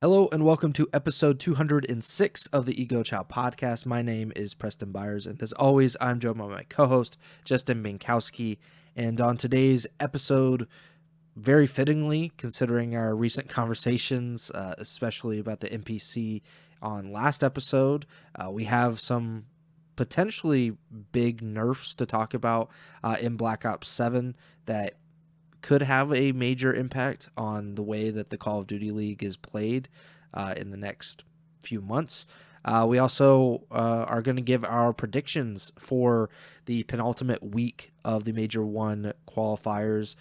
Hello and welcome to episode 206 of the Ego Chall Podcast. My name is Preston Byers, and as always, I'm joined by my co-host, Justin Binkowski. And on today's episode, very fittingly, considering our recent conversations, especially about the NPC on last episode, we have some potentially big nerfs to talk about in Black Ops 7 that could have a major impact on the way that the Call of Duty League is played in the next few months. We also are going to give our predictions for the penultimate week of the Major 1 qualifiers.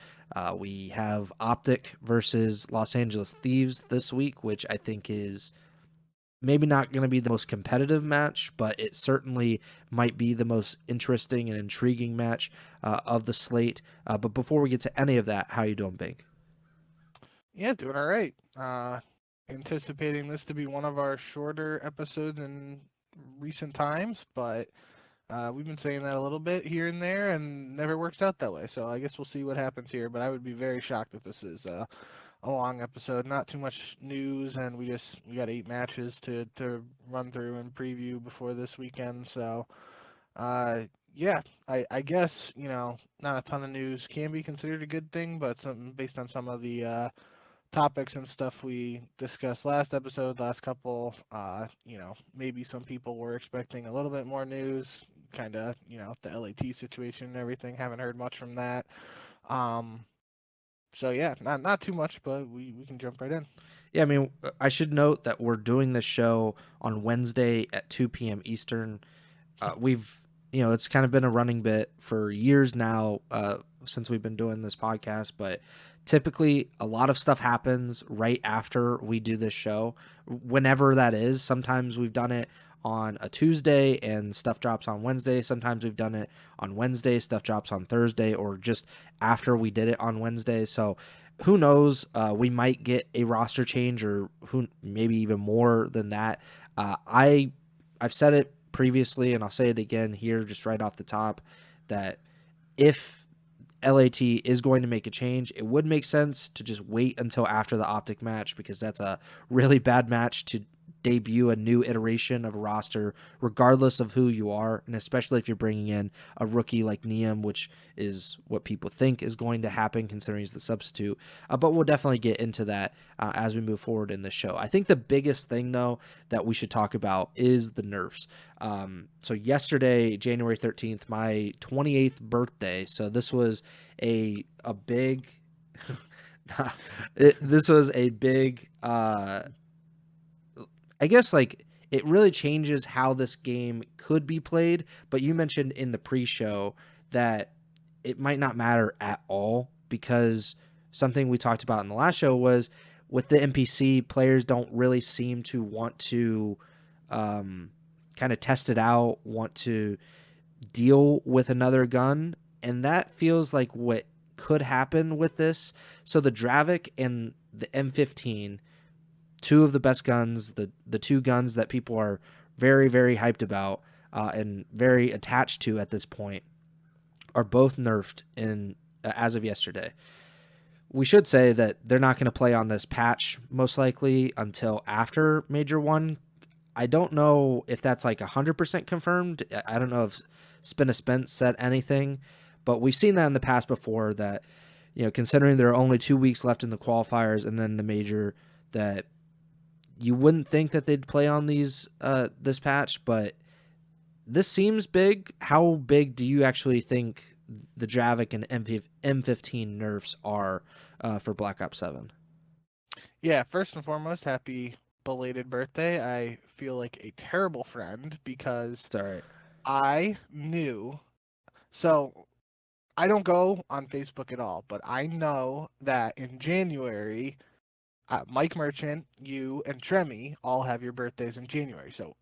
We have OpTic versus Los Angeles Thieves this week, which I think is maybe not going to be the most competitive match, but it certainly might be the most interesting and intriguing match of the slate. But before we get to any of that, how you doing, Bink? Yeah, doing all right. Anticipating this to be one of our shorter episodes in recent times, but we've been saying that a little bit here and there, and never works out that way. So I guess we'll see what happens here. But I would be very shocked if this is a long episode. Not too much news, and we got 8 matches to run through and preview before this weekend. So yeah, I guess not a ton of news can be considered a good thing, but some based on some of the topics and stuff we discussed last episode, last couple, maybe some people were expecting a little bit more news, kind of, the LAT situation and everything. Haven't heard much from that. Um, so yeah, not too much, but we can jump right in. Yeah, I mean, I should note that we're doing this show on Wednesday at 2 p.m. Eastern. It's kind of been a running bit for years now since we've been doing this podcast, but typically a lot of stuff happens right after we do this show, whenever that is. Sometimes we've done it on a Tuesday and stuff drops on Wednesday. Sometimes we've done it on Wednesday, stuff drops on Thursday, or just after we did it on Wednesday. So who knows? We might get a roster change, or maybe even more than that. I've said it previously, and I'll say it again here, just right off the top, that if LAT is going to make a change, it would make sense to just wait until after the OpTic match, because that's a really bad match to debut a new iteration of a roster, regardless of who you are, and especially if you're bringing in a rookie like Neum, which is what people think is going to happen considering he's the substitute. But we'll definitely get into that as we move forward in the show. I think the biggest thing, though, that we should talk about is the nerfs. So yesterday, January 13th, my 28th birthday. So this was a big. This was a big. I guess like it really changes how this game could be played. But you mentioned in the pre-show that it might not matter at all, because something we talked about in the last show was with the NPC, players don't really seem to want to kind of test it out, want to deal with another gun. And that feels like what could happen with this. So the Dravec and the M15, two of the best guns, the two guns that people are very, very hyped about and very attached to at this point, are both nerfed in as of yesterday. We should say that they're not going to play on this patch most likely until after Major 1. I don't know if that's like 100% confirmed. I don't know if Spin a Spence said anything, but we've seen that in the past before, that, considering there are only 2 weeks left in the qualifiers and then the Major, that you wouldn't think that they'd play on these this patch, but this seems big. How big do you actually think the Dravec and M15 nerfs are for Black Ops 7? Yeah, first and foremost, happy belated birthday. I feel like a terrible friend because It's all right. I knew. So I don't go on Facebook at all, but I know that in January, Mike Merchant, you, and Tremi all have your birthdays in January. So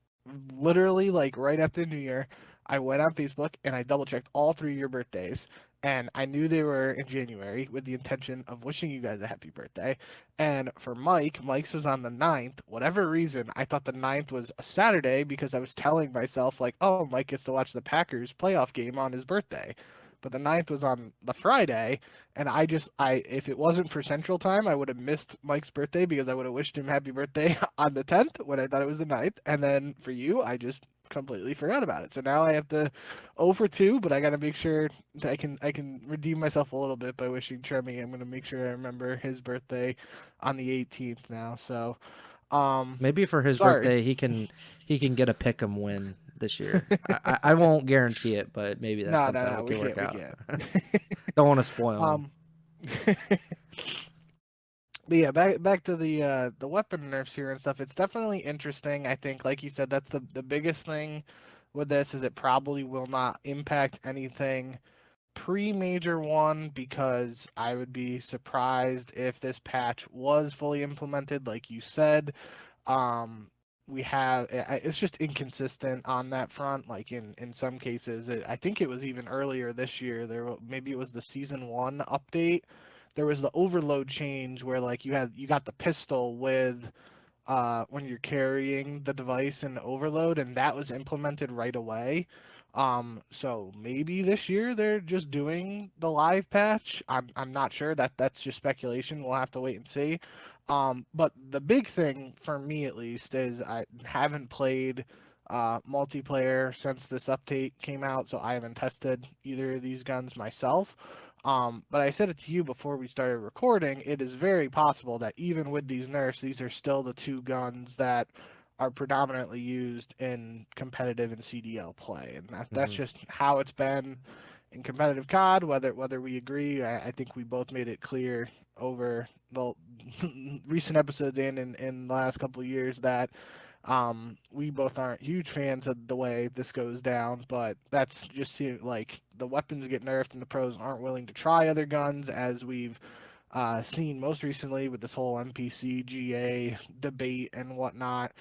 literally, like right after New Year, I went on Facebook and I double checked all 3 of your birthdays. And I knew they were in January with the intention of wishing you guys a happy birthday. And for Mike's was on the 9th. Whatever reason, I thought the 9th was a Saturday because I was telling myself, like, oh, Mike gets to watch the Packers playoff game on his birthday. but the 9th was on the Friday, and if it wasn't for Central Time, I would have missed Mike's birthday because I would have wished him happy birthday on the 10th when I thought it was the 9th, and then for you, I just completely forgot about it. So now I have to 0 for 2, but I got to make sure that I can redeem myself a little bit by wishing Tremy. I'm going to make sure I remember his birthday on the 18th now. So, Maybe for his sorry. birthday, he can get a pick'em win this year. I won't guarantee it, but maybe that's No, no, something no, we we could work can't, we out. can't. Don't want to spoil him. um, but yeah, back to the weapon nerfs here and stuff. It's definitely interesting. I think, like you said, that's the biggest thing with this is it probably will not impact anything pre-major one because I would be surprised if this patch was fully implemented, like you said. Um, we have it's just inconsistent on that front. Like in some cases, I think it was even earlier this year. Maybe it was the season 1 update. There was the overload change where like you got the pistol with when you're carrying the device in overload, and that was implemented right away. So maybe this year they're just doing the live patch. I'm not sure. That's just speculation. We'll have to wait and see. But the big thing for me at least is I haven't played multiplayer since this update came out, so I haven't tested either of these guns myself. But I said it to you before we started recording. It is very possible that even with these nerfs, these are still the two guns that are predominantly used in competitive and CDL play, and that's Hmm. just how it's been in competitive COD. Whether we agree, I think we both made it clear over the recent episodes and in the last couple of years that we both aren't huge fans of the way this goes down, but that's just like the weapons get nerfed and the pros aren't willing to try other guns, as we've seen most recently with this whole NPC GA debate and whatnot.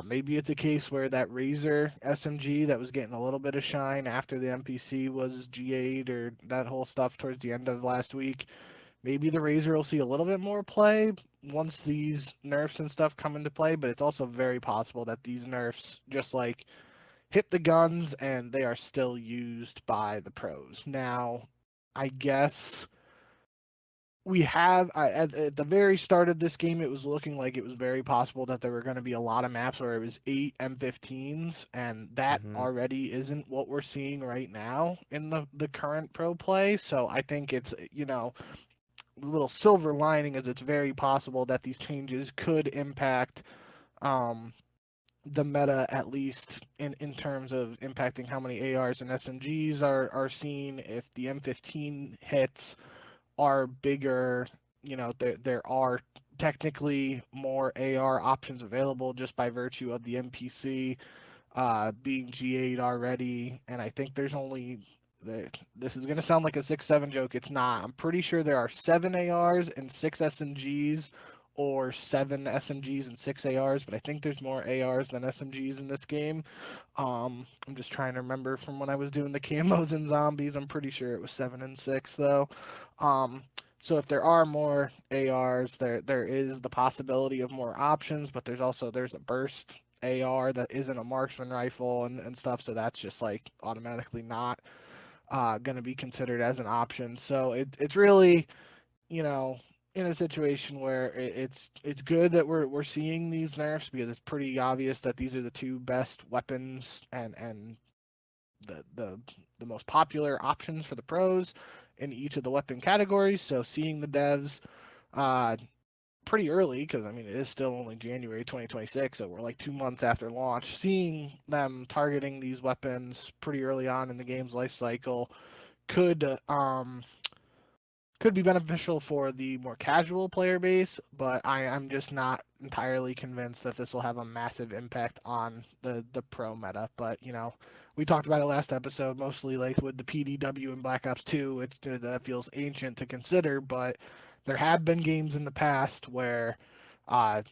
Maybe it's a case where that Razor SMG that was getting a little bit of shine after the NPC was GA'd or that whole stuff towards the end of last week. Maybe the Razor will see a little bit more play once these nerfs and stuff come into play, but it's also very possible that these nerfs just like hit the guns and they are still used by the pros. Now, I guess at the very start of this game, it was looking like it was very possible that there were going to be a lot of maps where it was 8 M15s, and that Hmm. already isn't what we're seeing right now in the current pro play. So I think it's, the little silver lining is it's very possible that these changes could impact um, the meta, at least in terms of impacting how many ARs and SMGs are seen. If the M15 hits are bigger, there are technically more AR options available just by virtue of the NPC being G8 already, and I think there's only this is gonna sound like a 6-7 joke. It's not. I'm pretty sure there are 7 ARs and 6 SMGs, or 7 SMGs and 6 ARs, but I think there's more ARs than SMGs in this game. I'm just trying to remember from when I was doing the camos and zombies. I'm pretty sure it was 7 and 6 though. Um, so if there are more ARs, there is the possibility of more options, but there's a burst AR that isn't a marksman rifle and stuff, so that's just like automatically not going to be considered as an option. So it's really, you know, in a situation where it's good that we're seeing these nerfs because it's pretty obvious that these are the two best weapons and the the the most popular options for the pros in each of the weapon categories. So seeing the devs uh, pretty early, because I mean it is still only January 2026, so we're like 2 months after launch. Seeing them targeting these weapons pretty early on in the game's life cycle could could be beneficial for the more casual player base, but I'm just not entirely convinced that this will have a massive impact on the pro meta. But we talked about it last episode, mostly like with the PDW and Black Ops 2. That feels ancient to consider, but there have been games in the past where uh,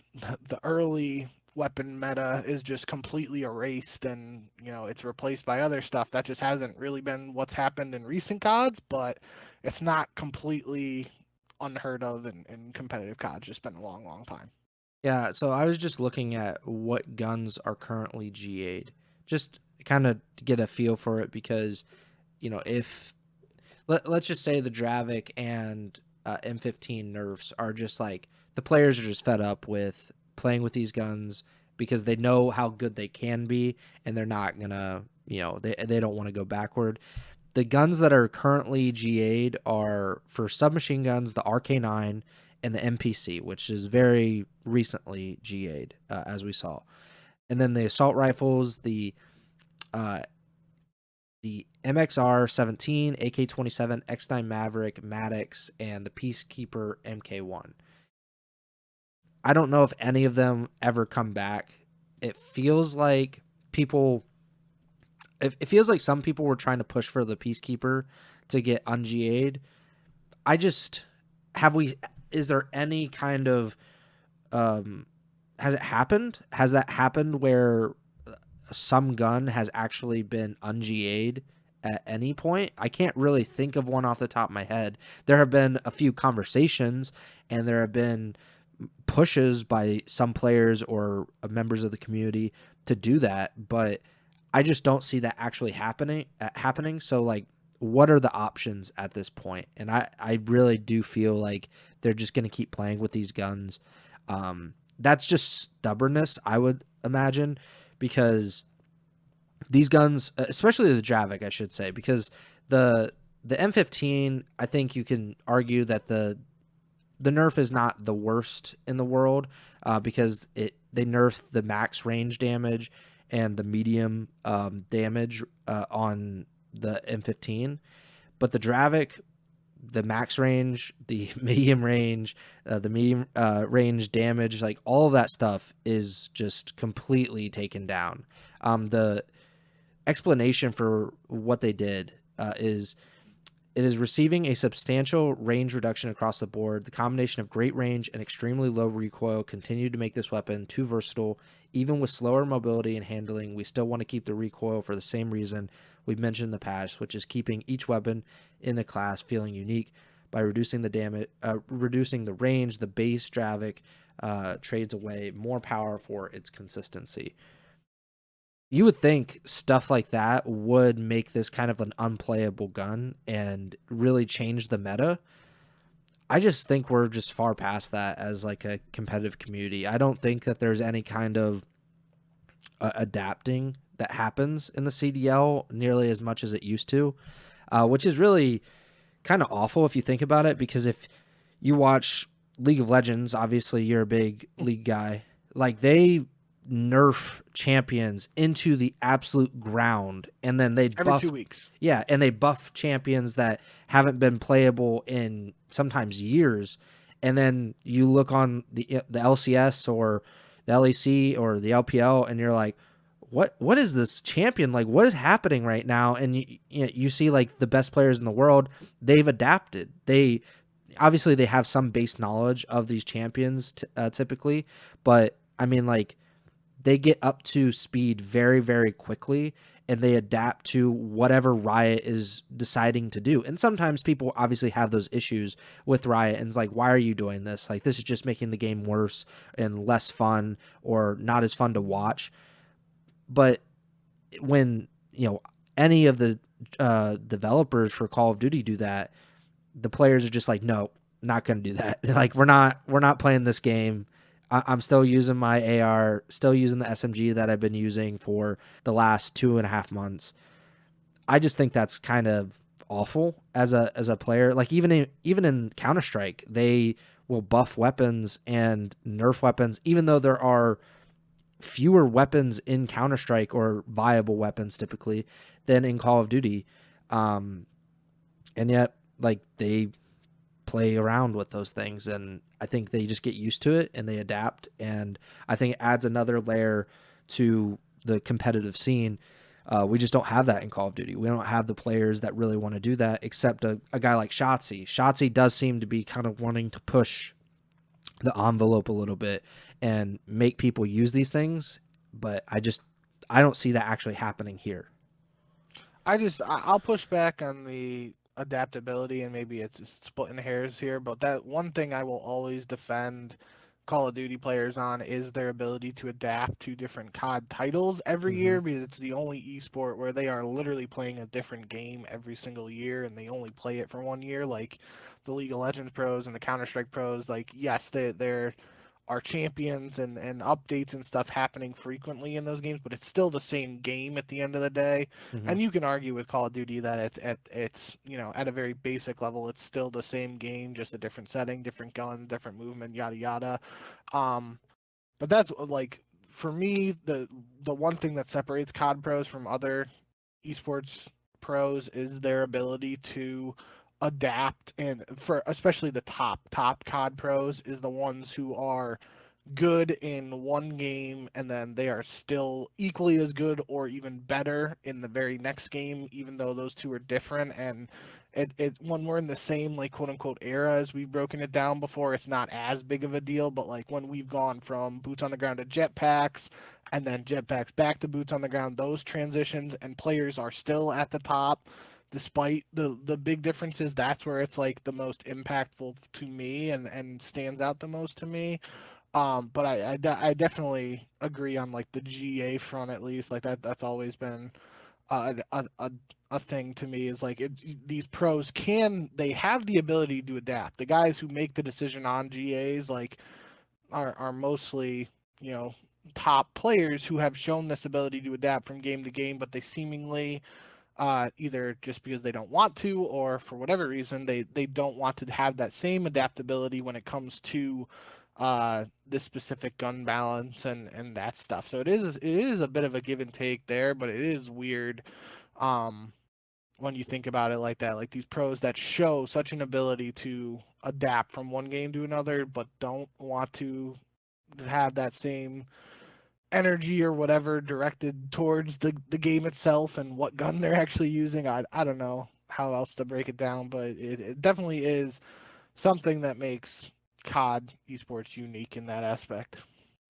the early weapon meta is just completely erased and it's replaced by other stuff. That just hasn't really been what's happened in recent CODs, but it's not completely unheard of in competitive COD. It's just been a long, long time. Yeah, so I was just looking at what guns are currently GA'd, just kind of to get a feel for it because, if let's just say the Dravec and M15 nerfs are just like the players are just fed up with playing with these guns because they know how good they can be and they're not gonna, they don't want to go backward. The guns that are currently GA'd are for submachine guns, the RK9 and the MPC, which is very recently GA'd, as we saw. And then the assault rifles, uh, the MXR-17, AK-27, X9 Maverick, Maddox, and the Peacekeeper MK1. I don't know if any of them ever come back. It feels like people. It feels like some people were trying to push for the Peacekeeper to get un-GA'd. I just have we. Is there any kind of has it happened? Has that happened where some gun has actually been un-GA'd at any point? I can't really think of one off the top of my head. There have been a few conversations and there have been pushes by some players or members of the community to do that, but I just don't see that actually happening. So like, what are the options at this point? And I really do feel like they're just going to keep playing with these guns. That's just stubbornness, I would imagine, because these guns, especially the Dravec, I should say, because the M15, I think you can argue that the nerf is not the worst in the world, because they nerfed the max range damage and the medium damage on the M15, but the Dravec, the max range, the medium range, the medium range damage, like all of that stuff is just completely taken down. The explanation for what they did is it is receiving a substantial range reduction across the board. The combination of great range and extremely low recoil continue to make this weapon too versatile. Even with slower mobility and handling, we still want to keep the recoil for the same reason we've mentioned in the past, which is keeping each weapon in the class feeling unique. By reducing the damage, reducing the range, the base Dravec trades away more power for its consistency. You would think stuff like that would make this kind of an unplayable gun and really change the meta. I just think we're just far past that as like a competitive community. I don't think that there's any kind of adapting that happens in the CDL nearly as much as it used to, which is really kind of awful if you think about it, because if you watch League of Legends, obviously you're a big League guy, like they nerf champions into the absolute ground, and then they every 2 weeks. Yeah, and they buff champions that haven't been playable in sometimes years, and then you look on the LCS or the LEC or the LPL, and you're like, what is this champion, like what is happening right now? And you see like the best players in the world, they've adapted. They obviously they have some base knowledge of these champions typically, but I mean like they get up to speed very, very quickly and they adapt to whatever Riot is deciding to do. And sometimes people obviously have those issues with Riot and it's like, why are you doing this? Like, this is just making the game worse and less fun or not as fun to watch. But when, any of the developers for Call of Duty do that, the players are just like, no, not going to do that. Like, we're not playing this game. I'm still using my AR, still using the SMG that I've been using for the last 2.5 months. I just think that's kind of awful as a player. Like even in Counter-Strike, they will buff weapons and nerf weapons, even though there are fewer weapons in Counter-Strike or viable weapons typically than in Call of Duty. And yet, like, they play around with those things, and I think they just get used to it and they adapt, and I think it adds another layer to the competitive scene. We just don't have that in Call of Duty. We don't have the players that really want to do that, except a guy like Shotzi. Shotzi does seem to be kind of wanting to push the envelope a little bit and make people use these things, but I don't see that actually happening here. I'll push back on the adaptability, and maybe it's splitting hairs here, but that one thing I will always defend Call of Duty players on is their ability to adapt to different COD titles every year, because it's the only esport where they are literally playing a different game every single year, and they only play it for 1 year. Like the League of Legends pros and the Counter-Strike pros, like yes, they're are champions and updates and stuff happening frequently in those games, but it's still the same game at the end of the day. Mm-hmm. And you can argue with Call of Duty that it's at a very basic level, it's still the same game, just a different setting, different gun, different movement, yada yada. Um, but that's like for me the one thing that separates COD pros from other esports pros is their ability to adapt, and for especially the top COD pros is the ones who are good in one game and then they are still equally as good or even better in the very next game, even though those two are different. And when we're in the same like quote unquote era as we've broken it down before, it's not as big of a deal. But like when we've gone from boots on the ground to jetpacks and then jetpacks back to boots on the ground, those transitions and players are still at the top despite the big differences, that's where it's like the most impactful to me and stands out the most to me. But I definitely agree on like the GA front, at least. Like that's always been a thing to me, is like these pros they have the ability to adapt. The guys who make the decision on GAs like are mostly, you know, top players who have shown this ability to adapt from game to game, but they seemingly either just because they don't want to or for whatever reason they don't want to have that same adaptability when it comes to this specific gun balance and that stuff. So it is a bit of a give and take there, but it is weird um, when you think about it like that. Like these pros that show such an ability to adapt from one game to another, but don't want to have that same energy or whatever directed towards the game itself and what gun they're actually using. I don't know how else to break it down, but it definitely is something that makes COD esports unique in that aspect.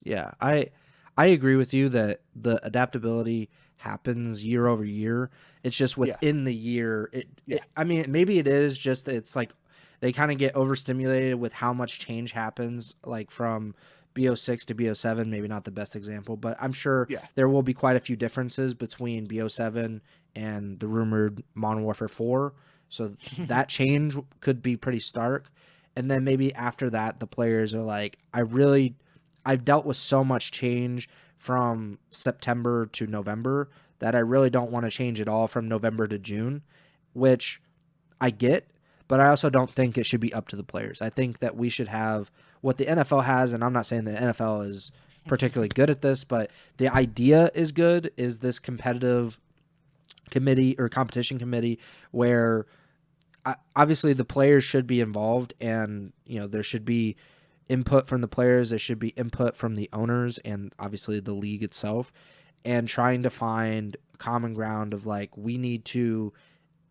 Yeah, I agree with you that the adaptability happens year over year. It's just Yeah, within the year. yeah, I mean, maybe it is just it's like they kind of get overstimulated with how much change happens, like from BO6 to BO7. Maybe not the best example, but I'm sure yeah. there will be quite a few differences between BO7 and the rumored Modern Warfare 4. So that change could be pretty stark. And then maybe after that, the players are like, I've dealt with so much change from September to November that I really don't want to change it all from November to June, which I get, but I also don't think it should be up to the players. I think that we should have what the NFL has, and I'm not saying the NFL is particularly good at this, but the idea is good, is this competitive committee or competition committee where obviously the players should be involved, and there should be input from the players, there should be input from the owners and obviously the league itself, and trying to find common ground of like, we need to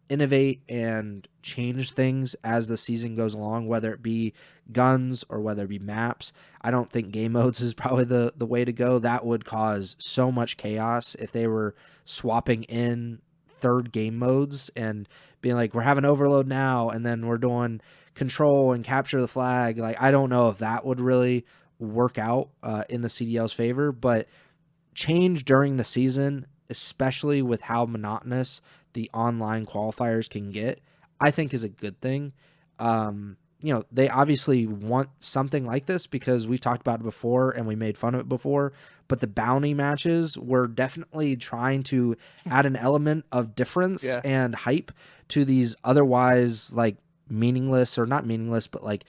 innovate and change things as the season goes along, whether it be guns or whether it be maps. I don't think game modes is probably the way to go. That would cause so much chaos if they were swapping in third game modes and being like, we're having overload now and then we're doing control and capture the flag. Like, I don't know if that would really work out in the CDL's favor, but change during the season, especially with how monotonous the online qualifiers can get, I think is a good thing. They obviously want something like this because we've talked about it before and we made fun of it before, but the bounty matches were definitely trying to add an element of difference Yeah. and hype to these otherwise like meaningless, or not meaningless, but like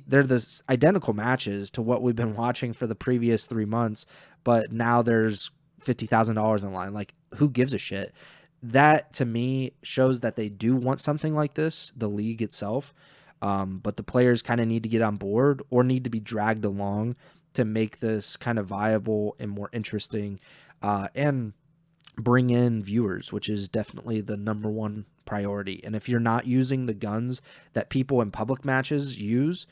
they're this identical matches to what we've been watching for the previous 3 months, but now there's $50,000 in line. Like, who gives a shit? That to me shows that they do want something like this, the league itself. But the players kind of need to get on board or need to be dragged along to make this kind of viable and more interesting, and bring in viewers, which is definitely the number one priority. And if you're not using the guns that people in public matches use,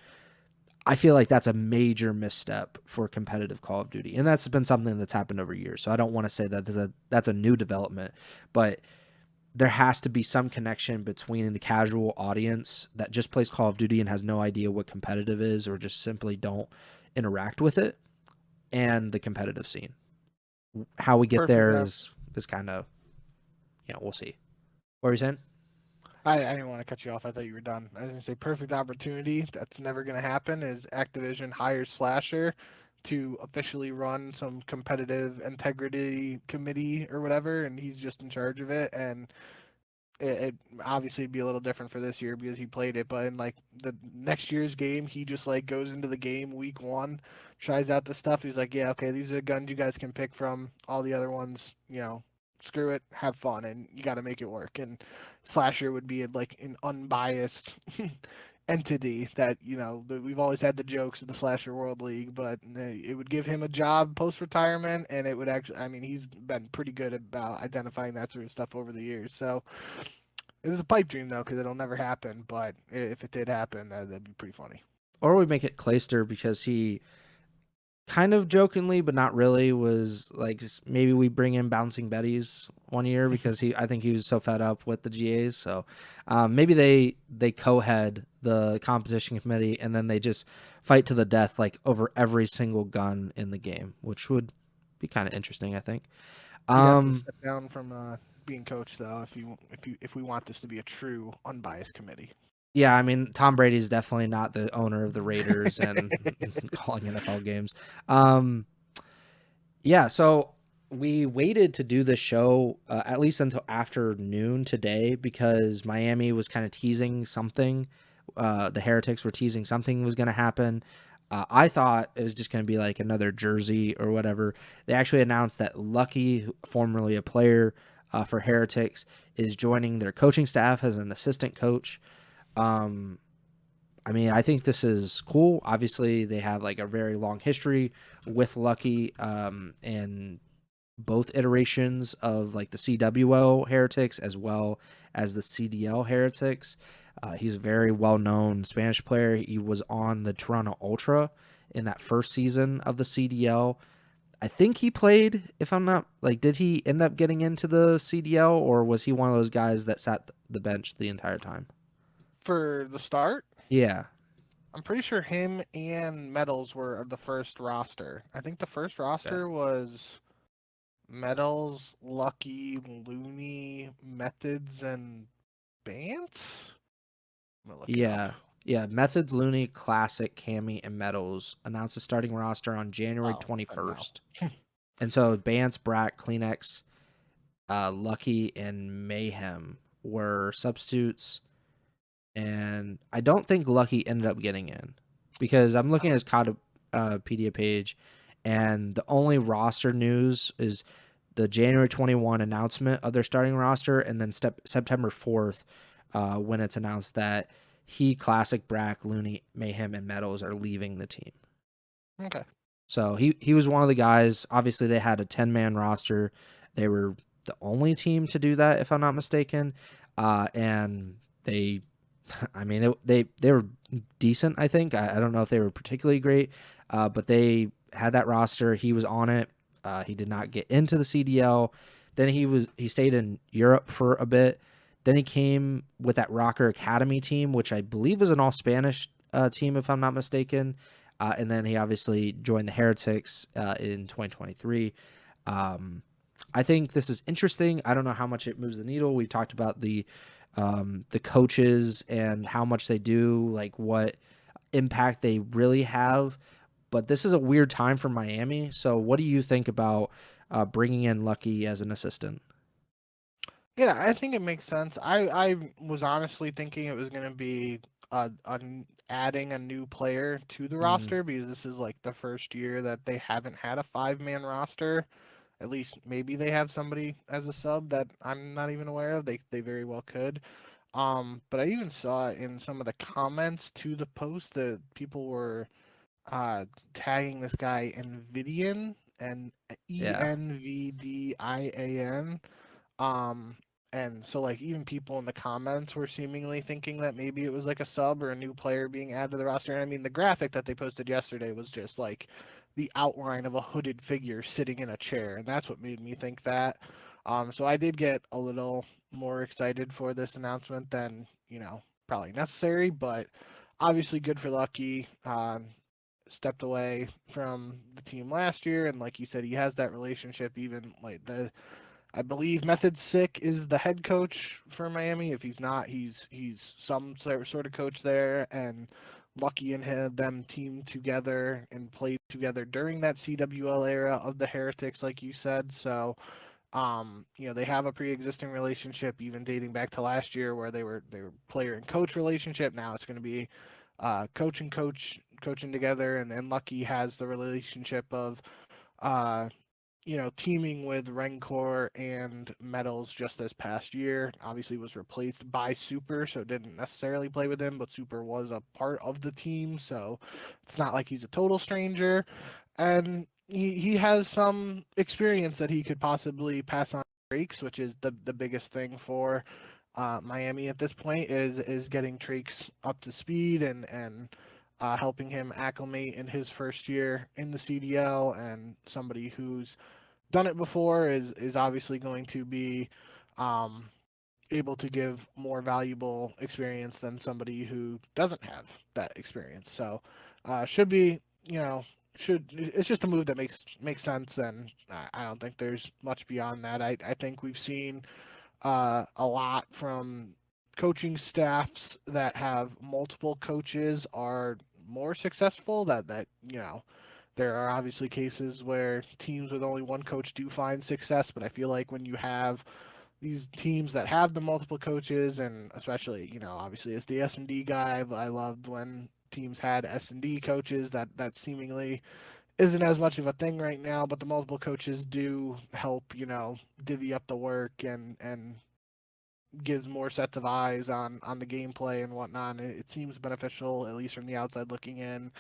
I feel like that's a major misstep for competitive Call of Duty. And that's been something that's happened over years. So I don't want to say that that's a new development, but there has to be some connection between the casual audience that just plays Call of Duty and has no idea what competitive is, or just simply don't interact with it and the competitive scene. How we get Perfect. there is kind of, we'll see. What are you saying? I didn't want to cut you off. I thought you were done. I was going to say perfect opportunity. That's never going to happen. Is Activision hires Slasher to officially run some competitive integrity committee or whatever, and he's just in charge of it. And it obviously be a little different for this year because he played it, but in like the next year's game, he just like goes into the game week one, tries out the stuff. He's like, yeah, okay, these are the guns you guys can pick from. All the other ones, screw it, have fun, and you got to make it work. And Slasher would be like an unbiased entity that we've always had the jokes in the Slasher World League, but it would give him a job post retirement, and it would actually, I mean, he's been pretty good about identifying that sort of stuff over the years. So it is a pipe dream though, because it'll never happen. But if it did happen, that'd be pretty funny. Or we make it Clayster because he kind of jokingly, but not really, was like, maybe we bring in Bouncing Betties one year because I think he was so fed up with the GAs. So maybe they co-head the competition committee and then they just fight to the death like over every single gun in the game, which would be kind of interesting, I think. You have to step down from being coach though, if we want this to be a true unbiased committee. Yeah, I mean, Tom Brady's definitely not the owner of the Raiders and calling NFL games. Yeah, so we waited to do the show at least until afternoon today because Miami was kind of teasing something. The Heretics were teasing something was going to happen. I thought it was just going to be like another jersey or whatever. They actually announced that Lucky, formerly a player for Heretics, is joining their coaching staff as an assistant coach. I mean, I think this is cool. Obviously, they have like a very long history with Lucky, and both iterations of like the CWO Heretics as well as the CDL Heretics. He's a very well-known Spanish player. He was on the Toronto Ultra in that first season of the CDL. I think he played, if I'm not, like, did he end up getting into the CDL or was he one of those guys that sat the bench the entire time? For the start, Yeah. I'm pretty sure him and Metals were the first roster. I think the first roster Okay. was Metals, Lucky, Looney, Methods, and Bance. I'm gonna look it up. Yeah. Yeah. Methods, Looney, Classic, Cammy, and Metals announced the starting roster on January Oh, then no. 21st. And so Bance, Brack, Kleenex, Lucky, and Mayhem were substitutes. And I don't think Lucky ended up getting in because I'm looking at his Wikipedia page, and the only roster news is the January 21 announcement of their starting roster, and then September 4th when it's announced that he, Classic, Brack, Looney, Mayhem, and Metals are leaving the team. Okay. So he was one of the guys. Obviously, they had a 10-man roster. They were the only team to do that, if I'm not mistaken. And they, I mean, they were decent, I think. I don't know if they were particularly great, but they had that roster. He was on it. He did not get into the CDL. Then he stayed in Europe for a bit. Then he came with that Rocker Academy team, which I believe was an all-Spanish team, if I'm not mistaken. And then he obviously joined the Heretics in 2023. I think this is interesting. I don't know how much it moves the needle. We talked about the coaches and how much they do, like what impact they really have. But this is a weird time for Miami. So what do you think about bringing in Lucky as an assistant? Yeah, I think it makes sense. I was honestly thinking it was going to be adding a new player to the roster because this is like the first year that they haven't had a 5-man roster. At least maybe they have somebody as a sub that I'm not even aware of. They very well could. But I even saw in some of the comments to the post that people were tagging this guy Nvidian and Yeah. Envdian. Um, and so like even people in the comments were seemingly thinking that maybe it was like a sub or a new player being added to the roster. And I mean, the graphic that they posted yesterday was just like the outline of a hooded figure sitting in a chair, and that's what made me think that. So I did get a little more excited for this announcement than probably necessary, but obviously good for Lucky. stepped away from the team last year, and like you said, he has that relationship. Even like I believe Method Sick is the head coach for Miami. If he's not, he's some sort of coach there, and Lucky and them teamed together and played together during that CWL era of the Heretics, like you said. So they have a pre-existing relationship, even dating back to last year, where they were player and coach relationship. Now it's going to be coach and coaching together, and Lucky has the relationship of uh, teaming with Rencor and Metals just this past year. Obviously was replaced by Super, so didn't necessarily play with him, but Super was a part of the team, so it's not like he's a total stranger. And he has some experience that he could possibly pass on to Drakes, which is the biggest thing for Miami at this point is getting Drakes up to speed and helping him acclimate in his first year in the CDL, and somebody who's done it before is obviously going to be um, able to give more valuable experience than somebody who doesn't have that experience. So should be should it's just a move that makes sense, and I don't think there's much beyond that. I think we've seen a lot from coaching staffs that have multiple coaches are more successful. That there are obviously cases where teams with only one coach do find success, but I feel like when you have these teams that have the multiple coaches, and especially obviously as the S&D guy, but I loved when teams had S&D coaches. That seemingly isn't as much of a thing right now, but the multiple coaches do help divvy up the work and gives more sets of eyes on the gameplay and whatnot. It seems beneficial, at least from the outside looking in.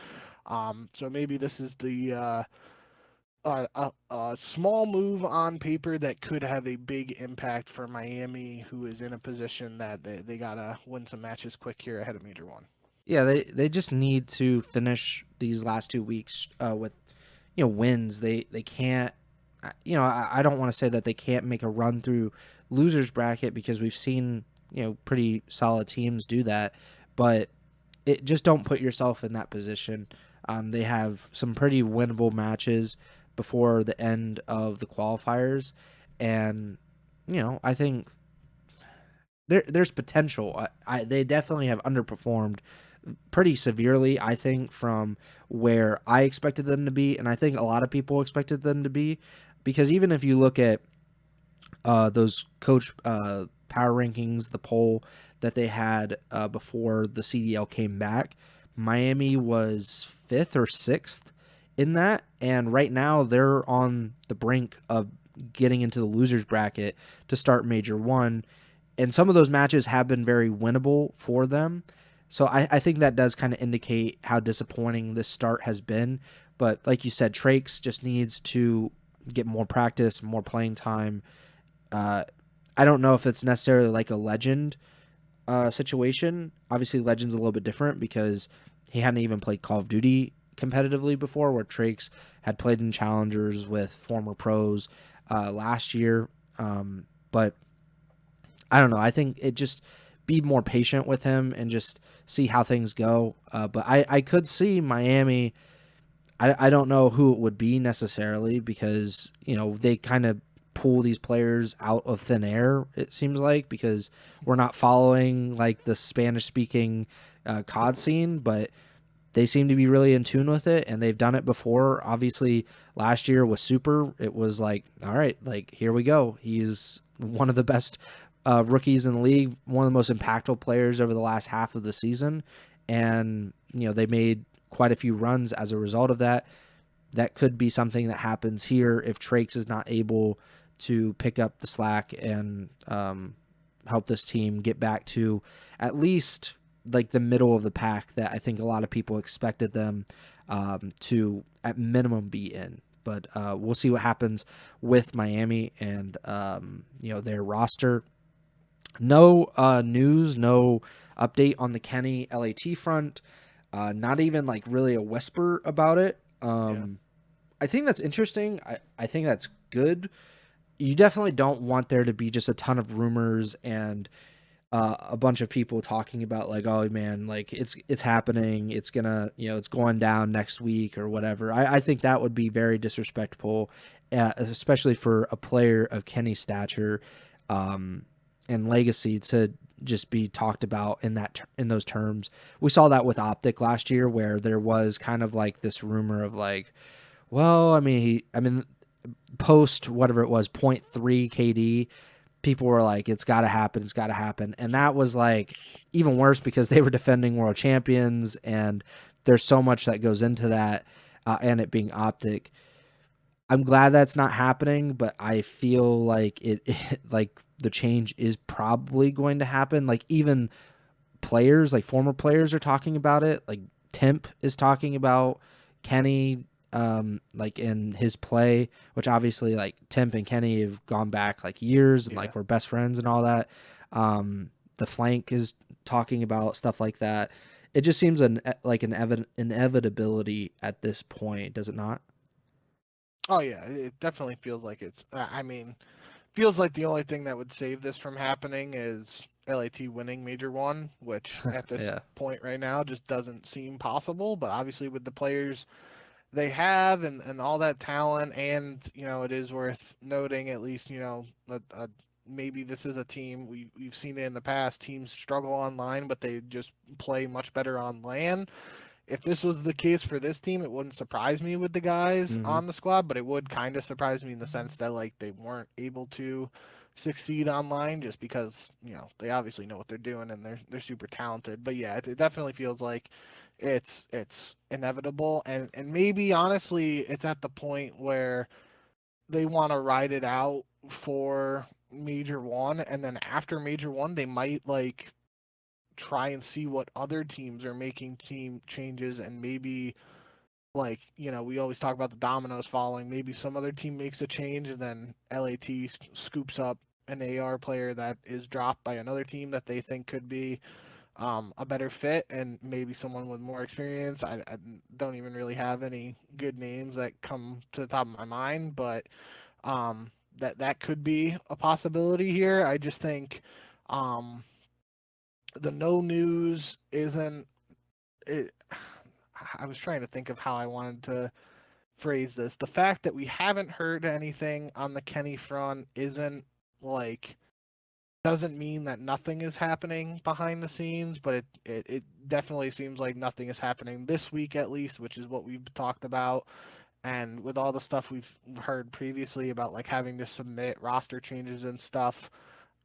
So maybe this is a small move on paper that could have a big impact for Miami, who is in a position that they gotta win some matches quick here ahead of Major One. Yeah, they just need to finish these last 2 weeks with wins. They can't. I don't want to say that they can't make a run through losers bracket, because we've seen pretty solid teams do that, but just don't put yourself in that position. They have some pretty winnable matches before the end of the qualifiers, and I think there's potential. They definitely have underperformed pretty severely, I think, from where I expected them to be, and I think a lot of people expected them to be, because even if you look at those coach power rankings, the poll that they had before the CDL came back, Miami was 5th or 6th in that, and right now they're on the brink of getting into the losers bracket to start Major 1, and some of those matches have been very winnable for them. So I think that does kind of indicate how disappointing this start has been. But like you said, Trakes just needs to get more practice, more playing time. I don't know if it's necessarily like a Legend situation. Obviously, Legend's a little bit different because he hadn't even played Call of Duty competitively before, where Trakes had played in challengers with former pros last year. But I don't know. I think it just be more patient with him and just see how things go. But I could see Miami. I don't know who it would be necessarily, because they kind of pull these players out of thin air, it seems like, because we're not following like the Spanish speaking COD scene, but they seem to be really in tune with it, and they've done it before. Obviously last year with Super, it was like, all right, like here we go. He's one of the best rookies in the league, one of the most impactful players over the last half of the season, and they made quite a few runs as a result of that. That could be something that happens here if Trakes is not able to pick up the slack and help this team get back to at least like the middle of the pack that I think a lot of people expected them to at minimum be in. But we'll see what happens with Miami and their roster. No news, no update on the Kenny LAT front. Not even like really a whisper about it. I think that's interesting. I think that's good. You definitely don't want there to be just a ton of rumors and a bunch of people talking about like, oh man, like it's happening, it's gonna, it's going down next week or whatever. I think that would be very disrespectful, especially for a player of Kenny's stature and legacy to just be talked about in those terms. We saw that with OpTic last year, where there was kind of like this rumor of like, well, I mean, post whatever it was, point 0.3 KD, people were like, it's got to happen, it's got to happen. And that was like even worse because they were defending world champions, and there's so much that goes into that, and it being OpTic. I'm glad that's not happening, but I feel like like the change is probably going to happen. Like even players, like former players, are talking about it. Like Temp is talking about Kenny, like in his play, which obviously like Temp and Kenny have gone back like years and like we're best friends and all that. The Flank is talking about stuff like that. It just seems an inevitability at this point, does it not? Oh yeah, it definitely feels like it's. Feels like the only thing that would save this from happening is LAT winning Major 1, which at this Yeah. point right now just doesn't seem possible. But obviously, with the players they have and all that talent, and it is worth noting at least maybe this is a team we've seen it in the past. Teams struggle online, but they just play much better on LAN. If this was the case for this team, it wouldn't surprise me with the guys Mm-hmm. on the squad, but it would kind of surprise me in the sense that like they weren't able to succeed online just because they obviously know what they're doing and they're super talented. But yeah, it definitely feels like it's inevitable, and maybe honestly it's at the point where they want to ride it out for Major 1, and then after Major 1 they might like try and see what other teams are making team changes, and maybe like we always talk about the dominoes falling. Maybe some other team makes a change, and then LAT scoops up an AR player that is dropped by another team that they think could be a better fit, and maybe someone with more experience. I don't even really have any good names that come to the top of my mind, but that could be a possibility here. I just think the no news isn't it. I was trying to think of how I wanted to phrase this. The fact that we haven't heard anything on the Kenny front isn't like doesn't mean that nothing is happening behind the scenes, but it definitely seems like nothing is happening this week at least, which is what we've talked about. And with all the stuff we've heard previously about like having to submit roster changes and stuff,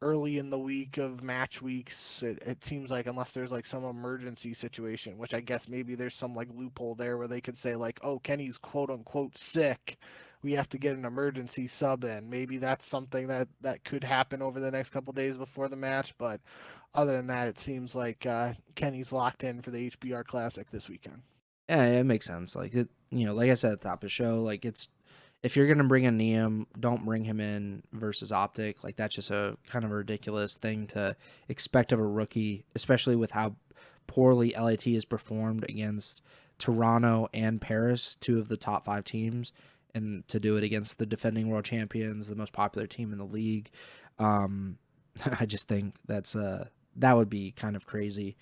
early in the week of match weeks, it seems like unless there's like some emergency situation, which I guess maybe there's some like loophole there where they could say like, oh, Kenny's quote unquote sick, we have to get an emergency sub in. Maybe that's something that could happen over the next couple days before the match. But other than that, it seems like Kenny's locked in for the HBR Classic this weekend. Yeah, it makes sense. Like like I said at the top of the show, like it's if you're gonna bring in Neum, don't bring him in versus OpTic. Like that's just a kind of a ridiculous thing to expect of a rookie, especially with how poorly LAT has performed against Toronto and Paris, two of the top 5 teams, and to do it against the defending world champions, the most popular team in the league. I just think that would be kind of crazy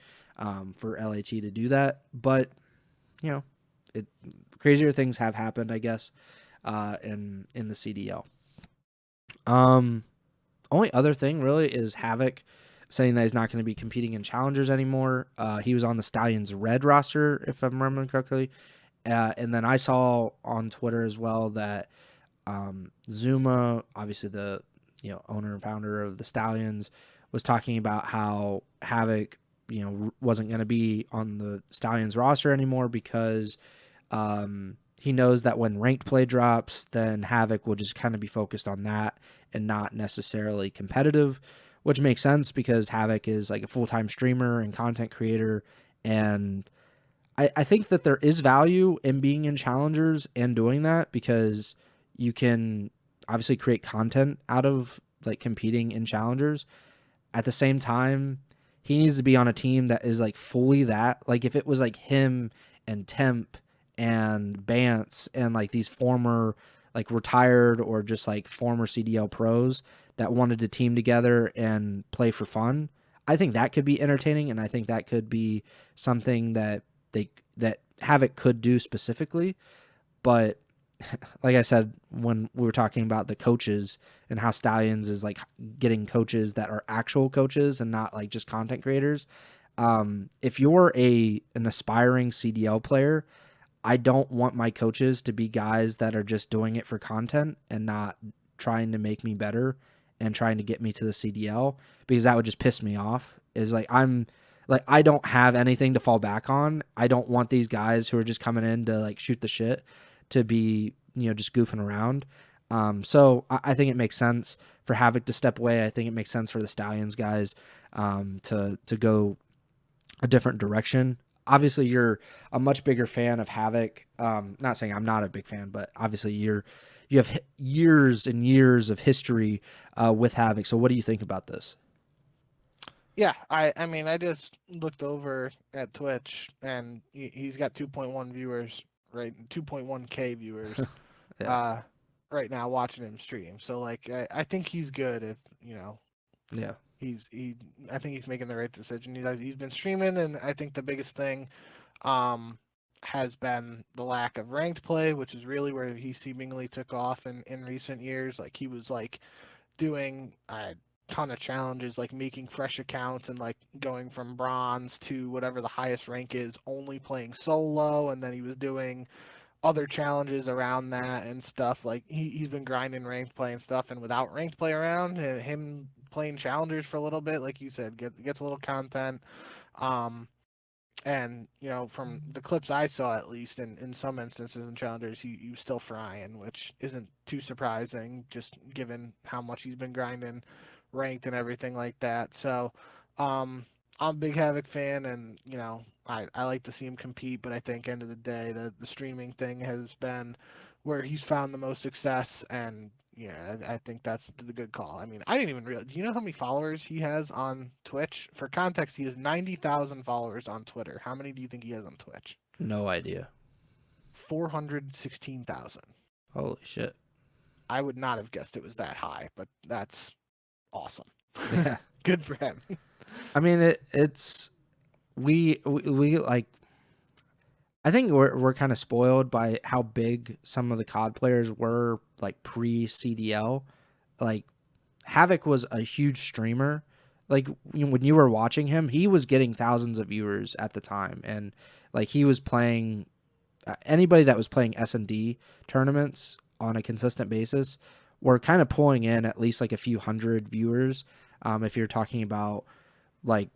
for LAT to do that, but you know, it crazier things have happened, I guess, in the CDL. Only other thing really is Havok saying that he's not going to be competing in challengers anymore. He was on the Stallions red roster, if I'm remembering correctly. And then I saw on Twitter as well that Zuma, obviously the owner and founder of the Stallions, was talking about how Havok wasn't going to be on the Stallions roster anymore because he knows that when ranked play drops, then Havok will just kind of be focused on that and not necessarily competitive, which makes sense because Havok is like a full-time streamer and content creator. And I think that there is value in being in challengers and doing that because you can obviously create content out of like competing in challengers. At the same time, he needs to be on a team that is like fully that. Like if it was like him and Temp and Bance and like these former like retired or just like former CDL pros that wanted to team together and play for fun, I think that could be entertaining, and I think that could be something that that Havok could do specifically. But like I said, when we were talking about the coaches and how Stallions is like getting coaches that are actual coaches and not like just content creators. If you're an aspiring CDL player, I don't want my coaches to be guys that are just doing it for content and not trying to make me better and trying to get me to the CDL, because that would just piss me off. Is like I don't have anything to fall back on. I don't want these guys who are just coming in to like shoot the shit to be, just goofing around. So I think it makes sense for Havok to step away. I think it makes sense for the Stallions guys to go a different direction. Obviously, you're a much bigger fan of Havok. Not saying I'm not a big fan, but obviously you have years and years of history with Havok. So what do you think about this? Yeah, I mean, I just looked over at Twitch, and he's got 2.1 viewers, right? 2.1K viewers Yeah. right now watching him stream. So, like, I think he's good if, Yeah. I think he's making the right decision. He's been streaming, and I think the biggest thing um, has been the lack of ranked play, which is really where he seemingly took off in recent years. Like, he was, like, doing a ton of challenges, like making fresh accounts and like going from bronze to whatever the highest rank is, only playing solo, and then he was doing other challenges around that and stuff. Like he's been grinding ranked play and stuff, and without ranked play around, and him playing challengers for a little bit, like you said, gets a little content. Um, and from the clips I saw, at least in some instances in challengers, he was still frying, which isn't too surprising, just given how much he's been grinding ranked and everything like that. So um I'm a big Havok fan, and I like to see him compete, but I think end of the day the streaming thing has been where he's found the most success. And yeah, I think that's the good call. I mean, I didn't even realize. Do you know how many followers he has on Twitch? For context, he has 90,000 followers on Twitter. How many do you think he has on Twitch? No idea. 416,000. Holy shit. I would not have guessed it was that high, but that's awesome. Yeah. Good for him. I mean, it's we like. I think we're kind of spoiled by how big some of the COD players were like pre CDL. Like Havok was a huge streamer. Like when you were watching him, he was getting thousands of viewers at the time, and like he was playing anybody that was playing S&D tournaments on a consistent basis were kind of pulling in at least like a few hundred viewers. If you're talking about like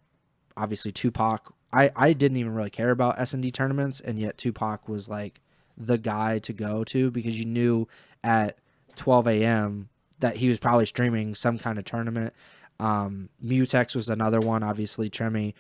obviously Tupac, I didn't even really care about S&D tournaments, and yet Tupac was like the guy to go to because you knew at 12 a.m. that he was probably streaming some kind of tournament. Mutex was another one, obviously Tremmy,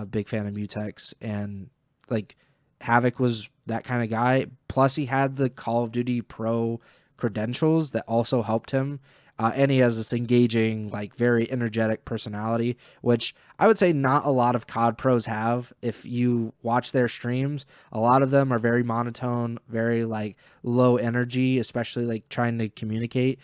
big fan of Mutex, and like Havok was that kind of guy. Plus, he had the Call of Duty Pro credentials that also helped him. And he has this engaging, like very energetic personality, which I would say not a lot of COD pros have. If you watch their streams, a lot of them are very monotone, very like low energy, especially like trying to communicate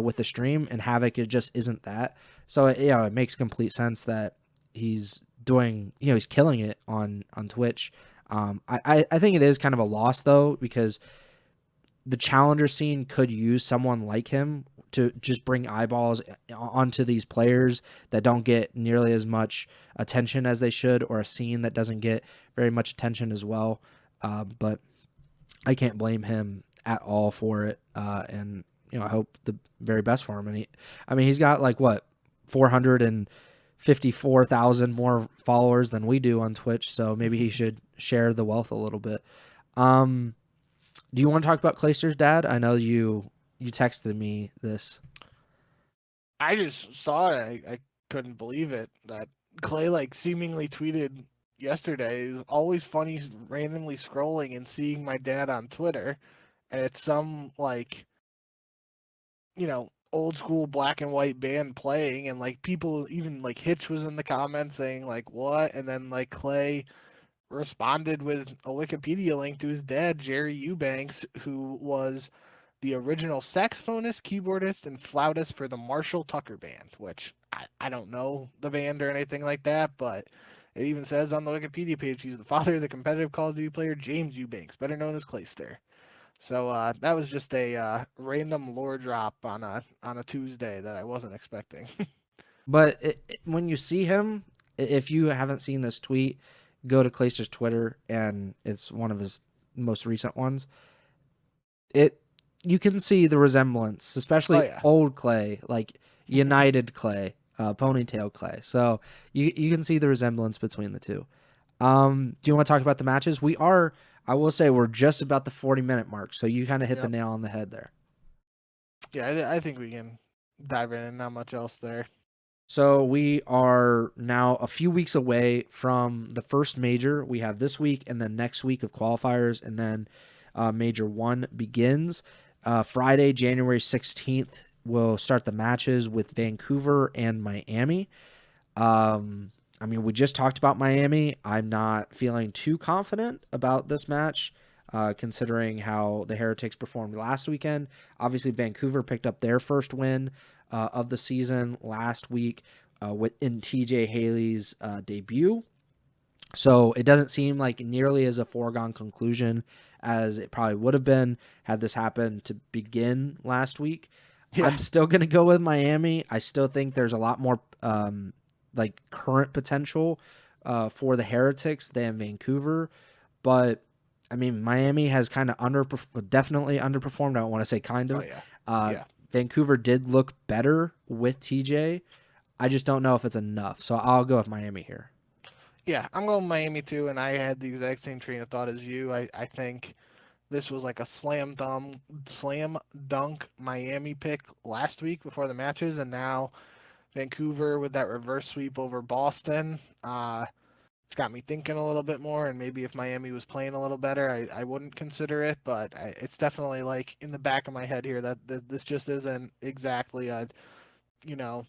with the stream. And Havok, it just isn't that. So it makes complete sense that he's doing, he's killing it on Twitch. I think it is kind of a loss though, because the challenger scene could use someone like him to just bring eyeballs onto these players that don't get nearly as much attention as they should, or a scene that doesn't get very much attention as well. But I can't blame him at all for it. And I hope the very best for him. And he's got like what 454,000 more followers than we do on Twitch, so maybe he should share the wealth a little bit. Do you want to talk about Clayster's dad? I know you texted me this. I just saw it. I couldn't believe it. That Clay like seemingly tweeted yesterday. It's always funny randomly scrolling and seeing my dad on Twitter, and it's some like old school black and white band playing, and like people, even like Hitch was in the comments saying like what, and then like Clay responded with a Wikipedia link to his dad, Jerry Eubanks, who was the original saxophonist, keyboardist, and flautist for the Marshall Tucker Band, which I don't know the band or anything like that, but it even says on the Wikipedia page he's the father of the competitive Call of Duty player James Eubanks, better known as Clayster. So that was just a random lore drop on a Tuesday that I wasn't expecting. But when you see him, if you haven't seen this tweet, go to Clayster's Twitter, and it's one of his most recent ones. You can see the resemblance, Oh especially yeah, old Clay, like United Clay, ponytail Clay. So you can see the resemblance between the two. Do you want to talk about the matches? I will say, we're just about the 40-minute mark, so you kind of hit the yep, nail on the head there. yeah. I think we can dive in. Not much else there. So we are now a few weeks away from the first major. We have this week and then next week of qualifiers, and then Major 1 begins. Friday, January 16th, we'll start the matches with Vancouver and Miami. I mean, we just talked about Miami. I'm not feeling too confident about this match, considering how the Heretics performed last weekend. Obviously, Vancouver picked up their first win of the season last week in TJ Haley's debut. So it doesn't seem like nearly as a foregone conclusion as it probably would have been had this happened to begin last week. Yeah, I'm still going to go with Miami. I still think there's a lot more like current potential for the Heretics than Vancouver, but I mean Miami has kind of definitely underperformed. I don't want to say kind oh of. yeah, Uh, yeah. Vancouver did look better with TJ. I just don't know if it's enough, so I'll go with Miami here. Yeah, I'm going Miami too, and I had the exact same train of thought as you. I think this was like a slam dunk Miami pick last week before the matches, and now Vancouver with that reverse sweep over Boston. It's got me thinking a little bit more, and maybe if Miami was playing a little better, I wouldn't consider it, but it's definitely like in the back of my head here that this just isn't exactly a, you know,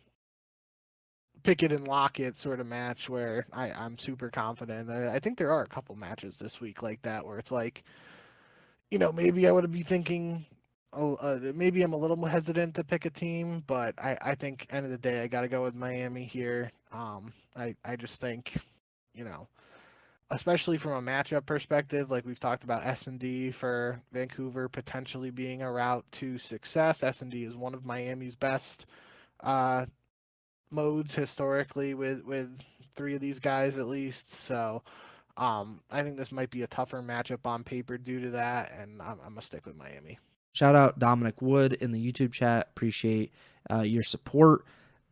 pick it and lock it sort of match where I'm super confident. I think there are a couple matches this week like that where it's like, maybe I would be thinking, oh, maybe I'm a little more hesitant to pick a team, but I think end of the day I got to go with Miami here. I just think, you know, especially from a matchup perspective, like we've talked about S&D for Vancouver potentially being a route to success. S&D is one of Miami's best uh, modes historically with three of these guys at least. So I think this might be a tougher matchup on paper due to that, and I'm gonna stick with Miami. Shout out Dominic Wood in the YouTube chat. Appreciate your support.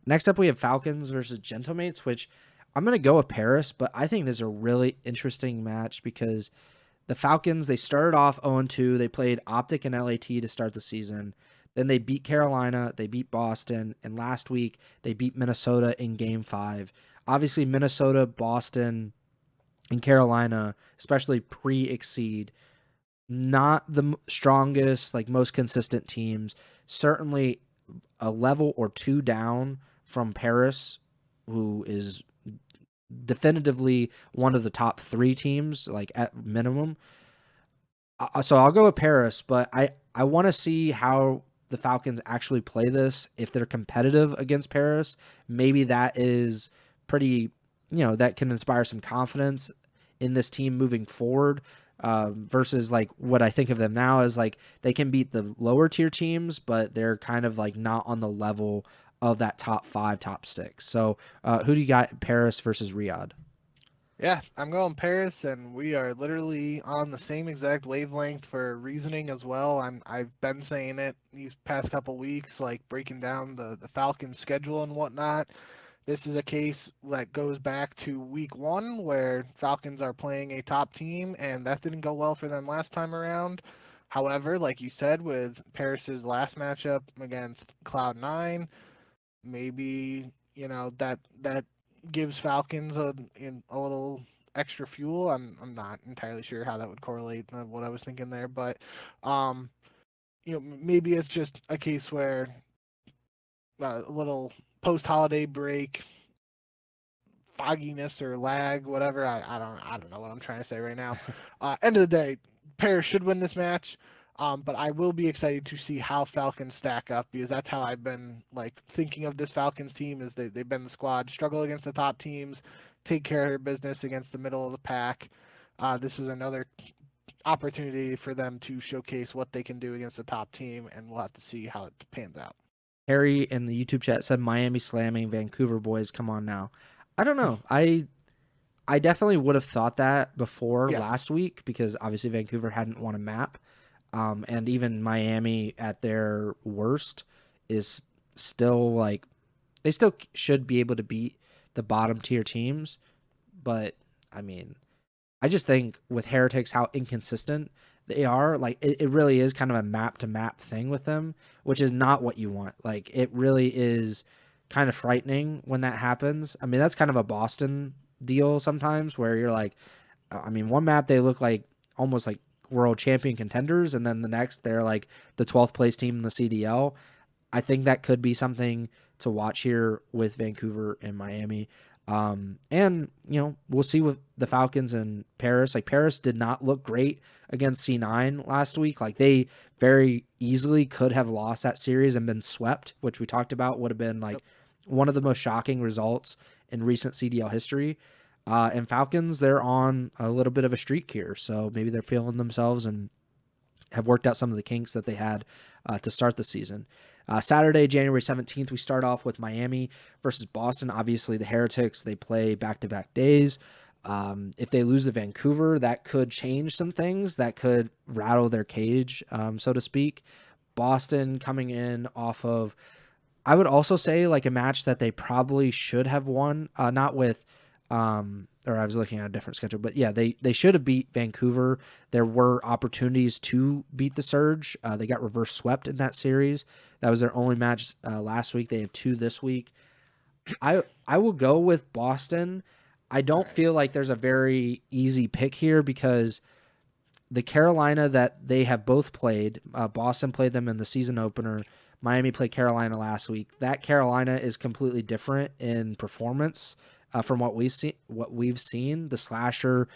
Next up, we have Falcons versus Gentlemates, which I'm going to go with Paris, but I think this is a really interesting match because the Falcons, they started off 0-2. They played OpTic and LAT to start the season. Then they beat Carolina, they beat Boston, and last week they beat Minnesota in Game 5. Obviously, Minnesota, Boston, and Carolina, especially pre-exceed, not the strongest, like most consistent teams. Certainly a level or two down from Paris, who is definitively one of the top three teams, like at minimum. So I'll go with Paris, but I want to see how the Falcons actually play this. If they're competitive against Paris, maybe that is pretty, that can inspire some confidence in this team moving forward. Versus like what I think of them now is like they can beat the lower tier teams, but they're kind of like not on the level of that top 5, top 6. So who do you got, Paris versus Riyadh? Yeah, I'm going Paris, and we are literally on the same exact wavelength for reasoning as well. I've been saying it these past couple weeks, like breaking down the Falcons' schedule and whatnot. This is a case that goes back to week 1 where Falcons are playing a top team, and that didn't go well for them last time around. However, like you said, with Paris's last matchup against Cloud9, maybe that gives Falcons a little extra fuel. I'm not entirely sure how that would correlate what I was thinking there, but um, maybe it's just a case where a little post holiday break fogginess or lag, whatever. I don't know what I'm trying to say right now. End of the day, Paris should win this match. But I will be excited to see how Falcons stack up, because that's how I've been like thinking of this Falcons team. Is they've been the squad, struggle against the top teams, take care of their business against the middle of the pack. This is another opportunity for them to showcase what they can do against the top team, and we'll have to see how it pans out. Harry in the YouTube chat said Miami slamming Vancouver boys. Come on now. I don't know. I definitely would have thought that before Yes. last week because obviously Vancouver hadn't won a map. And even Miami at their worst is still like they still should be able to beat the bottom tier teams. But I mean, I just think with Heretics how inconsistent they are, like it really is kind of a map to map thing with them, which is not what you want. Like it really is kind of frightening when that happens. I mean, that's kind of a Boston deal sometimes where you're like, I mean, one map they look like almost like world champion contenders, and then the next they're like the 12th place team in the CDL. I think that could be something to watch here with Vancouver and Miami. And we'll see with the Falcons and Paris. Like Paris did not look great against C9 last week. Like they very easily could have lost that series and been swept, which we talked about would have been like one of the most shocking results in recent CDL history. And Falcons, they're on a little bit of a streak here, so maybe they're feeling themselves and have worked out some of the kinks that they had to start the season. Saturday, January 17th, we start off with Miami versus Boston. Obviously, the Heretics, they play back-to-back days. If they lose to Vancouver, that could change some things. That could rattle their cage, so to speak. Boston coming in off of, I would also say, like a match that they probably should have won, not with or I was looking at a different schedule, but yeah, they should have beat Vancouver. There were opportunities to beat the Surge. They got reverse swept in that series. That was their only match last week. They have 2 this week. I will go with Boston. I don't feel like there's a very easy pick here because the Carolina that they have both played, Boston played them in the season opener. Miami played Carolina last week. That Carolina is completely different in performance. From what we've seen, the slasher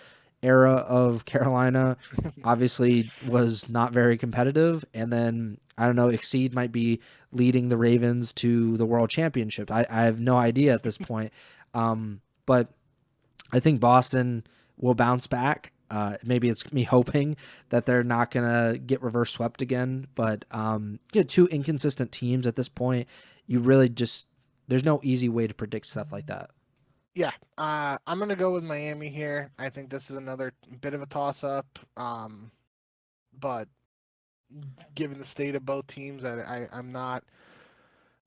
era of Carolina obviously was not very competitive. And then I don't know, Exceed might be leading the Ravens to the World Championship. I have no idea at this point, but I think Boston will bounce back. Maybe it's me hoping that they're not gonna get reverse swept again. But 2 inconsistent teams at this point. You really just there's no easy way to predict stuff like that. Yeah, I'm going to go with Miami here. I think this is another bit of a toss-up, but given the state of both teams, I'm not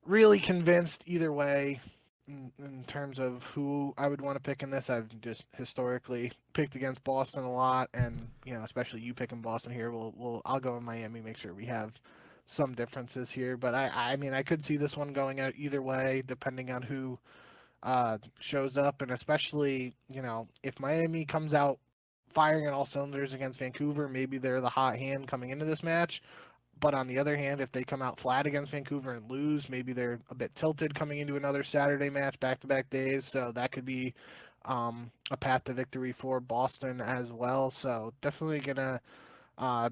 really convinced either way in terms of who I would want to pick in this. I've just historically picked against Boston a lot, and especially you picking Boston here. I'll go with Miami. Make sure we have some differences here, but I mean I could see this one going out either way depending on who shows up, and especially if Miami comes out firing on all cylinders against Vancouver, maybe they're the hot hand coming into this match. But on the other hand, if they come out flat against Vancouver and lose, maybe they're a bit tilted coming into another Saturday match, back-to-back days. So that could be a path to victory for Boston as well. So definitely gonna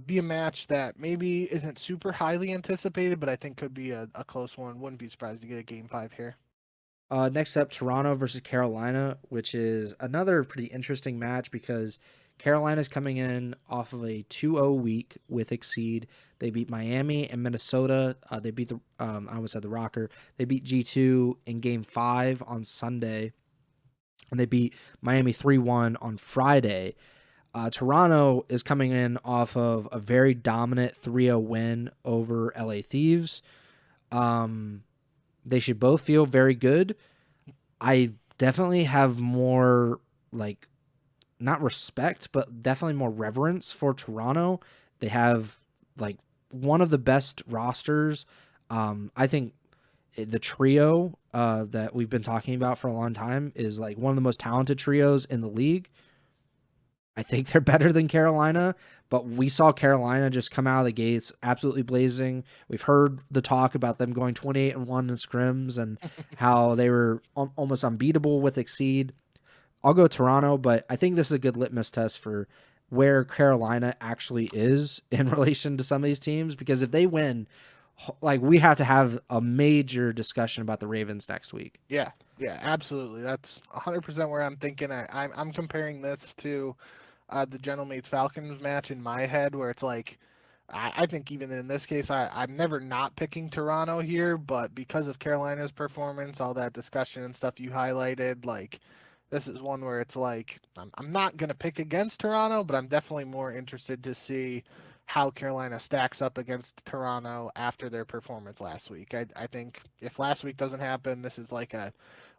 be a match that maybe isn't super highly anticipated, but I think could be a close one. Wouldn't be surprised to get a Game 5 here. Next up, Toronto versus Carolina, which is another pretty interesting match because Carolina's coming in off of a 2-0 week with Exceed. They beat Miami and Minnesota. They beat I almost said the Rocker. They beat G2 in Game 5 on Sunday, and they beat Miami 3-1 on Friday. Toronto is coming in off of a very dominant 3-0 win over LA Thieves. They should both feel very good. I definitely have more, like, not respect, but definitely more reverence for Toronto. They have, like, one of the best rosters. I think the trio that we've been talking about for a long time is, like, one of the most talented trios in the league. I think they're better than Carolina, but we saw Carolina just come out of the gates absolutely blazing. We've heard the talk about them going 28-1 in scrims and how they were almost unbeatable with Exceed. I'll go Toronto, but I think this is a good litmus test for where Carolina actually is in relation to some of these teams, because if they win, like, we have to have a major discussion about the Ravens next week. Yeah, absolutely. That's 100% where I'm thinking. I'm comparing this to the Gentlemates Falcons match in my head, where it's like, I think even in this case, I'm never not picking Toronto here, but because of Carolina's performance, all that discussion and stuff you highlighted, like, this is one where it's like, I'm not going to pick against Toronto, but I'm definitely more interested to see how Carolina stacks up against Toronto after their performance last week. I think if last week doesn't happen, this is like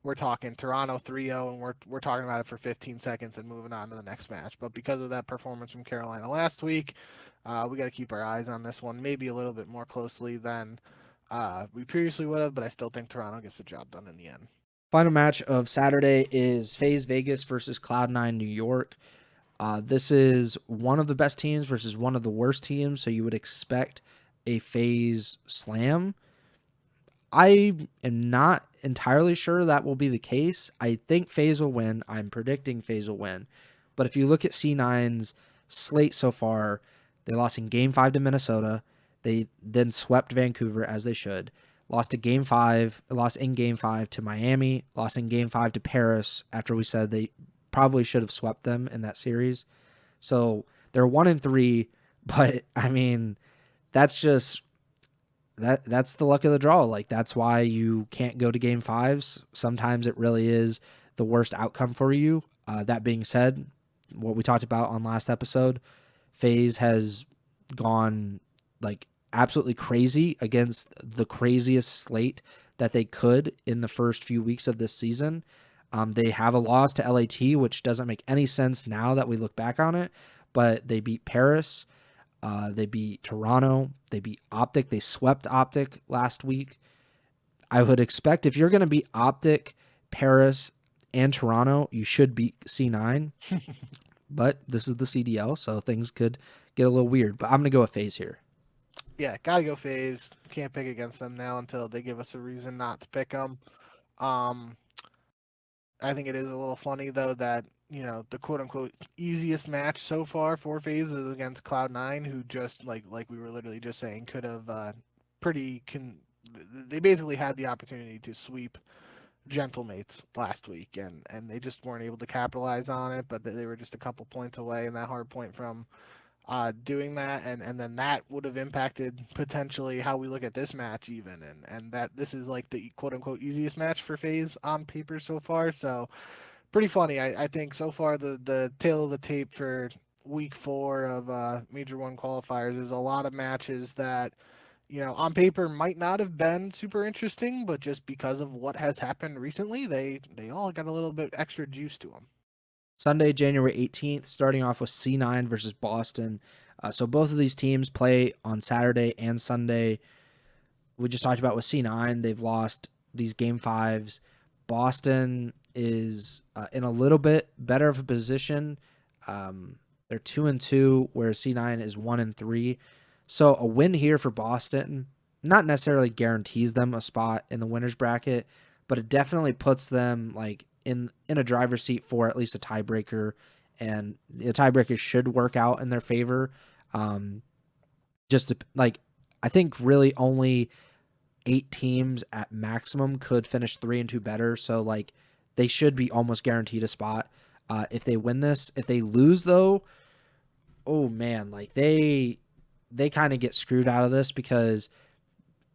we're talking Toronto 3-0 and we're talking about it for 15 seconds and moving on to the next match. But because of that performance from Carolina last week, we got to keep our eyes on this one, maybe a little bit more closely than we previously would have, but I still think Toronto gets the job done in the end. Final match of Saturday is FaZe Vegas versus Cloud9 New York. This is one of the best teams versus one of the worst teams, so you would expect a FaZe slam. I am not entirely sure that will be the case. I think FaZe will win. I'm predicting FaZe will win. But if you look at C9's slate so far, they lost in Game 5 to Minnesota. They then swept Vancouver, as they should. Lost in Game 5 to Miami. Lost in Game 5 to Paris after we said they probably should have swept them in that series. So they're 1-3, but I mean, that's just that's the luck of the draw. Like, that's why you can't go to Game 5s. Sometimes it really is the worst outcome for you. That being said, what we talked about on last episode, FaZe has gone like absolutely crazy against the craziest slate that they could in the first few weeks of this season. They have a loss to LAT, which doesn't make any sense now that we look back on it, but they beat Paris. They beat Toronto. They beat OpTic. They swept OpTic last week. I would expect if you're going to beat OpTic, Paris, and Toronto, you should beat C9. But this is the CDL, so things could get a little weird. But I'm going to go with FaZe here. Yeah, gotta go FaZe. Can't pick against them now until they give us a reason not to pick them. I think it is a little funny though that the quote unquote easiest match so far for FaZe is against Cloud9, who just like we were literally just saying could have they basically had the opportunity to sweep Gentlemates last week and they just weren't able to capitalize on it, but they were just a couple points away and that hard point from doing that, and then that would have impacted potentially how we look at this match even, and that this is like the quote unquote easiest match for FaZe on paper so far. So pretty funny. I think so far the tail of the tape for week 4 of Major 1 qualifiers is a lot of matches that on paper might not have been super interesting, but just because of what has happened recently, they all got a little bit extra juice to them. Sunday, January 18th, starting off with C9 versus Boston. So both of these teams play on Saturday and Sunday. We just talked about with C9, they've lost these Game 5s. Boston is in a little bit better of a position. They're 2-2, whereas C9 is 1-3. So a win here for Boston not necessarily guarantees them a spot in the winner's bracket, but it definitely puts them like in a driver's seat for at least a tiebreaker, and the tiebreaker should work out in their favor. Just to, like, I think really only 8 teams at maximum could finish 3-2 better, so like they should be almost guaranteed a spot if they win this. If they lose though, oh man, like they kind of get screwed out of this because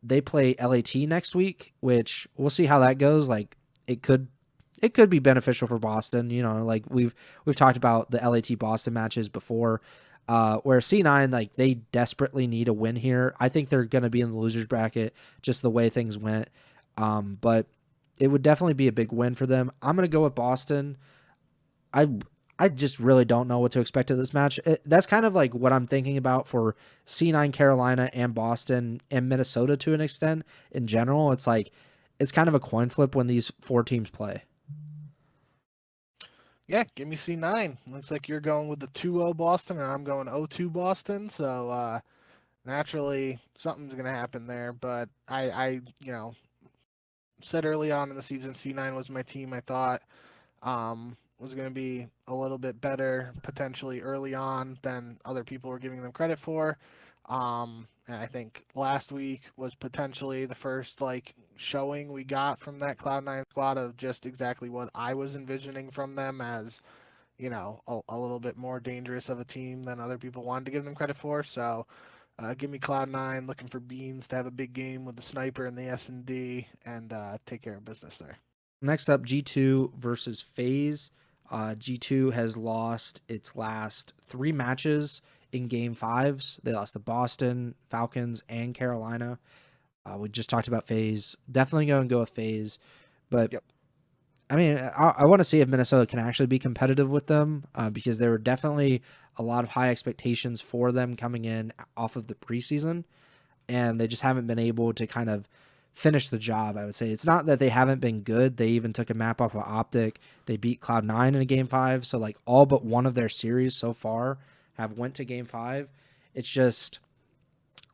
they play LAT next week, which we'll see how that goes. Like it could be beneficial for Boston. Like we've talked about the LAT Boston matches before, where C9, like they desperately need a win here. I think they're going to be in the losers bracket just the way things went. But it would definitely be a big win for them. I'm going to go with Boston. I just really don't know what to expect of this match. That's kind of like what I'm thinking about for C9 Carolina and Boston and Minnesota to an extent in general. It's like it's kind of a coin flip when these 4 teams play. Yeah, give me C9. Looks like you're going with the 2-0 Boston, and I'm going 0-2 Boston. So naturally, something's going to happen there. But I said early on in the season, C9 was my team. I thought was going to be a little bit better potentially early on than other people were giving them credit for. And I think last week was potentially the first like showing we got from that Cloud9 squad of just exactly what I was envisioning from them as, a little bit more dangerous of a team than other people wanted to give them credit for. So give me Cloud9 looking for Beans to have a big game with the sniper and the S&D and take care of business there. Next up, G2 versus FaZe. G2 has lost its last 3 matches in Game 5s. They lost to Boston, Falcons, and Carolina. We just talked about FaZe. Definitely going to go with FaZe. But, Yep. I mean, I want to see if Minnesota can actually be competitive with them because there were definitely a lot of high expectations for them coming in off of the preseason, and they just haven't been able to kind of finish the job. I would say it's not that they haven't been good. They even took a map off of OpTic. They beat Cloud9 in a Game 5, so like all but one of their series so far have went to Game 5. It's just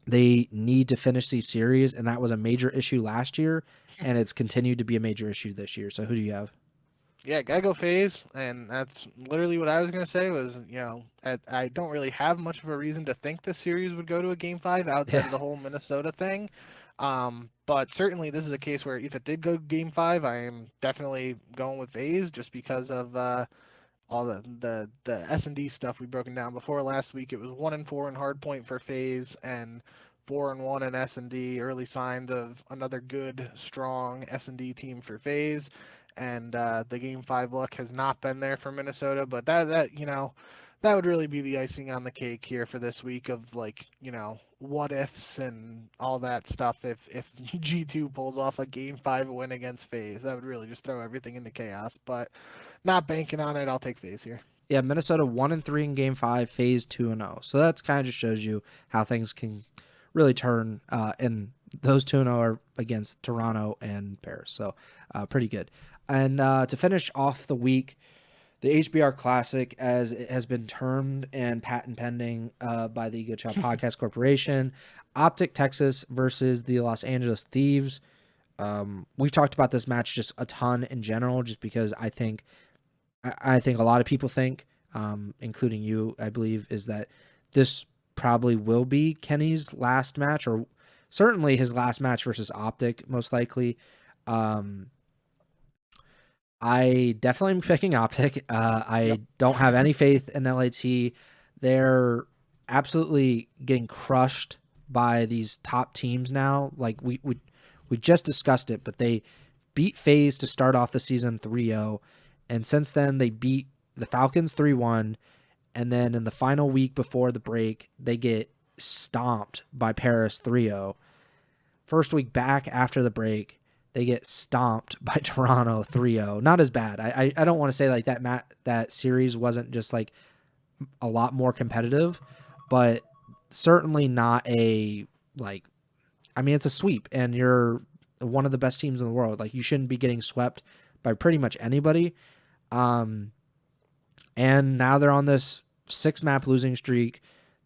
they need to finish these series, and that was a major issue last year, and it's continued to be a major issue this year. So who do you have? Yeah, gotta go FaZe, and that's literally what I was gonna say. Was I don't really have much of a reason to think this series would go to a Game 5 outside of the whole Minnesota thing. But certainly this is a case where if it did go Game 5, I am definitely going with FaZe just because of all the S&D stuff we've broken down before. Last week it was 1-4 in hardpoint for FaZe and 4-1 in S&D. Early signs of another good, strong S&D team for FaZe. And the Game 5 luck has not been there for Minnesota, but that would really be the icing on the cake here for this week of what ifs and all that stuff. If G2 pulls off a Game 5 win against FaZe, that would really just throw everything into chaos. But not banking on it. I'll take FaZe here. Yeah, Minnesota 1-3 in Game 5, FaZe 2-0. So that's kind of just shows you how things can really turn. And those 2-0 are against Toronto and Paris. So pretty good. And to finish off the week, the HBR Classic, as it has been termed and patent pending by the Ego Chall Podcast Corporation, OpTic Texas versus the Los Angeles Thieves. We've talked about this match just a ton in general, just because I think a lot of people think, including you, I believe, is that this probably will be Kenny's last match, or certainly his last match versus OpTic, most likely. I definitely am picking OpTic. I don't have any faith in LAT. They're absolutely getting crushed by these top teams now. Like we just discussed it, but they beat FaZe to start off the season 3-0, and since then they beat the Falcons 3-1, and then in the final week before the break, they get stomped by Paris 3-0. First week back after the break, they get stomped by Toronto 3-0. Not as bad. I don't want to say like that series wasn't just like a lot more competitive, but certainly not a like. I mean, it's a sweep, and you're one of the best teams in the world. Like, you shouldn't be getting swept by pretty much anybody. And now they're on this 6-map losing streak.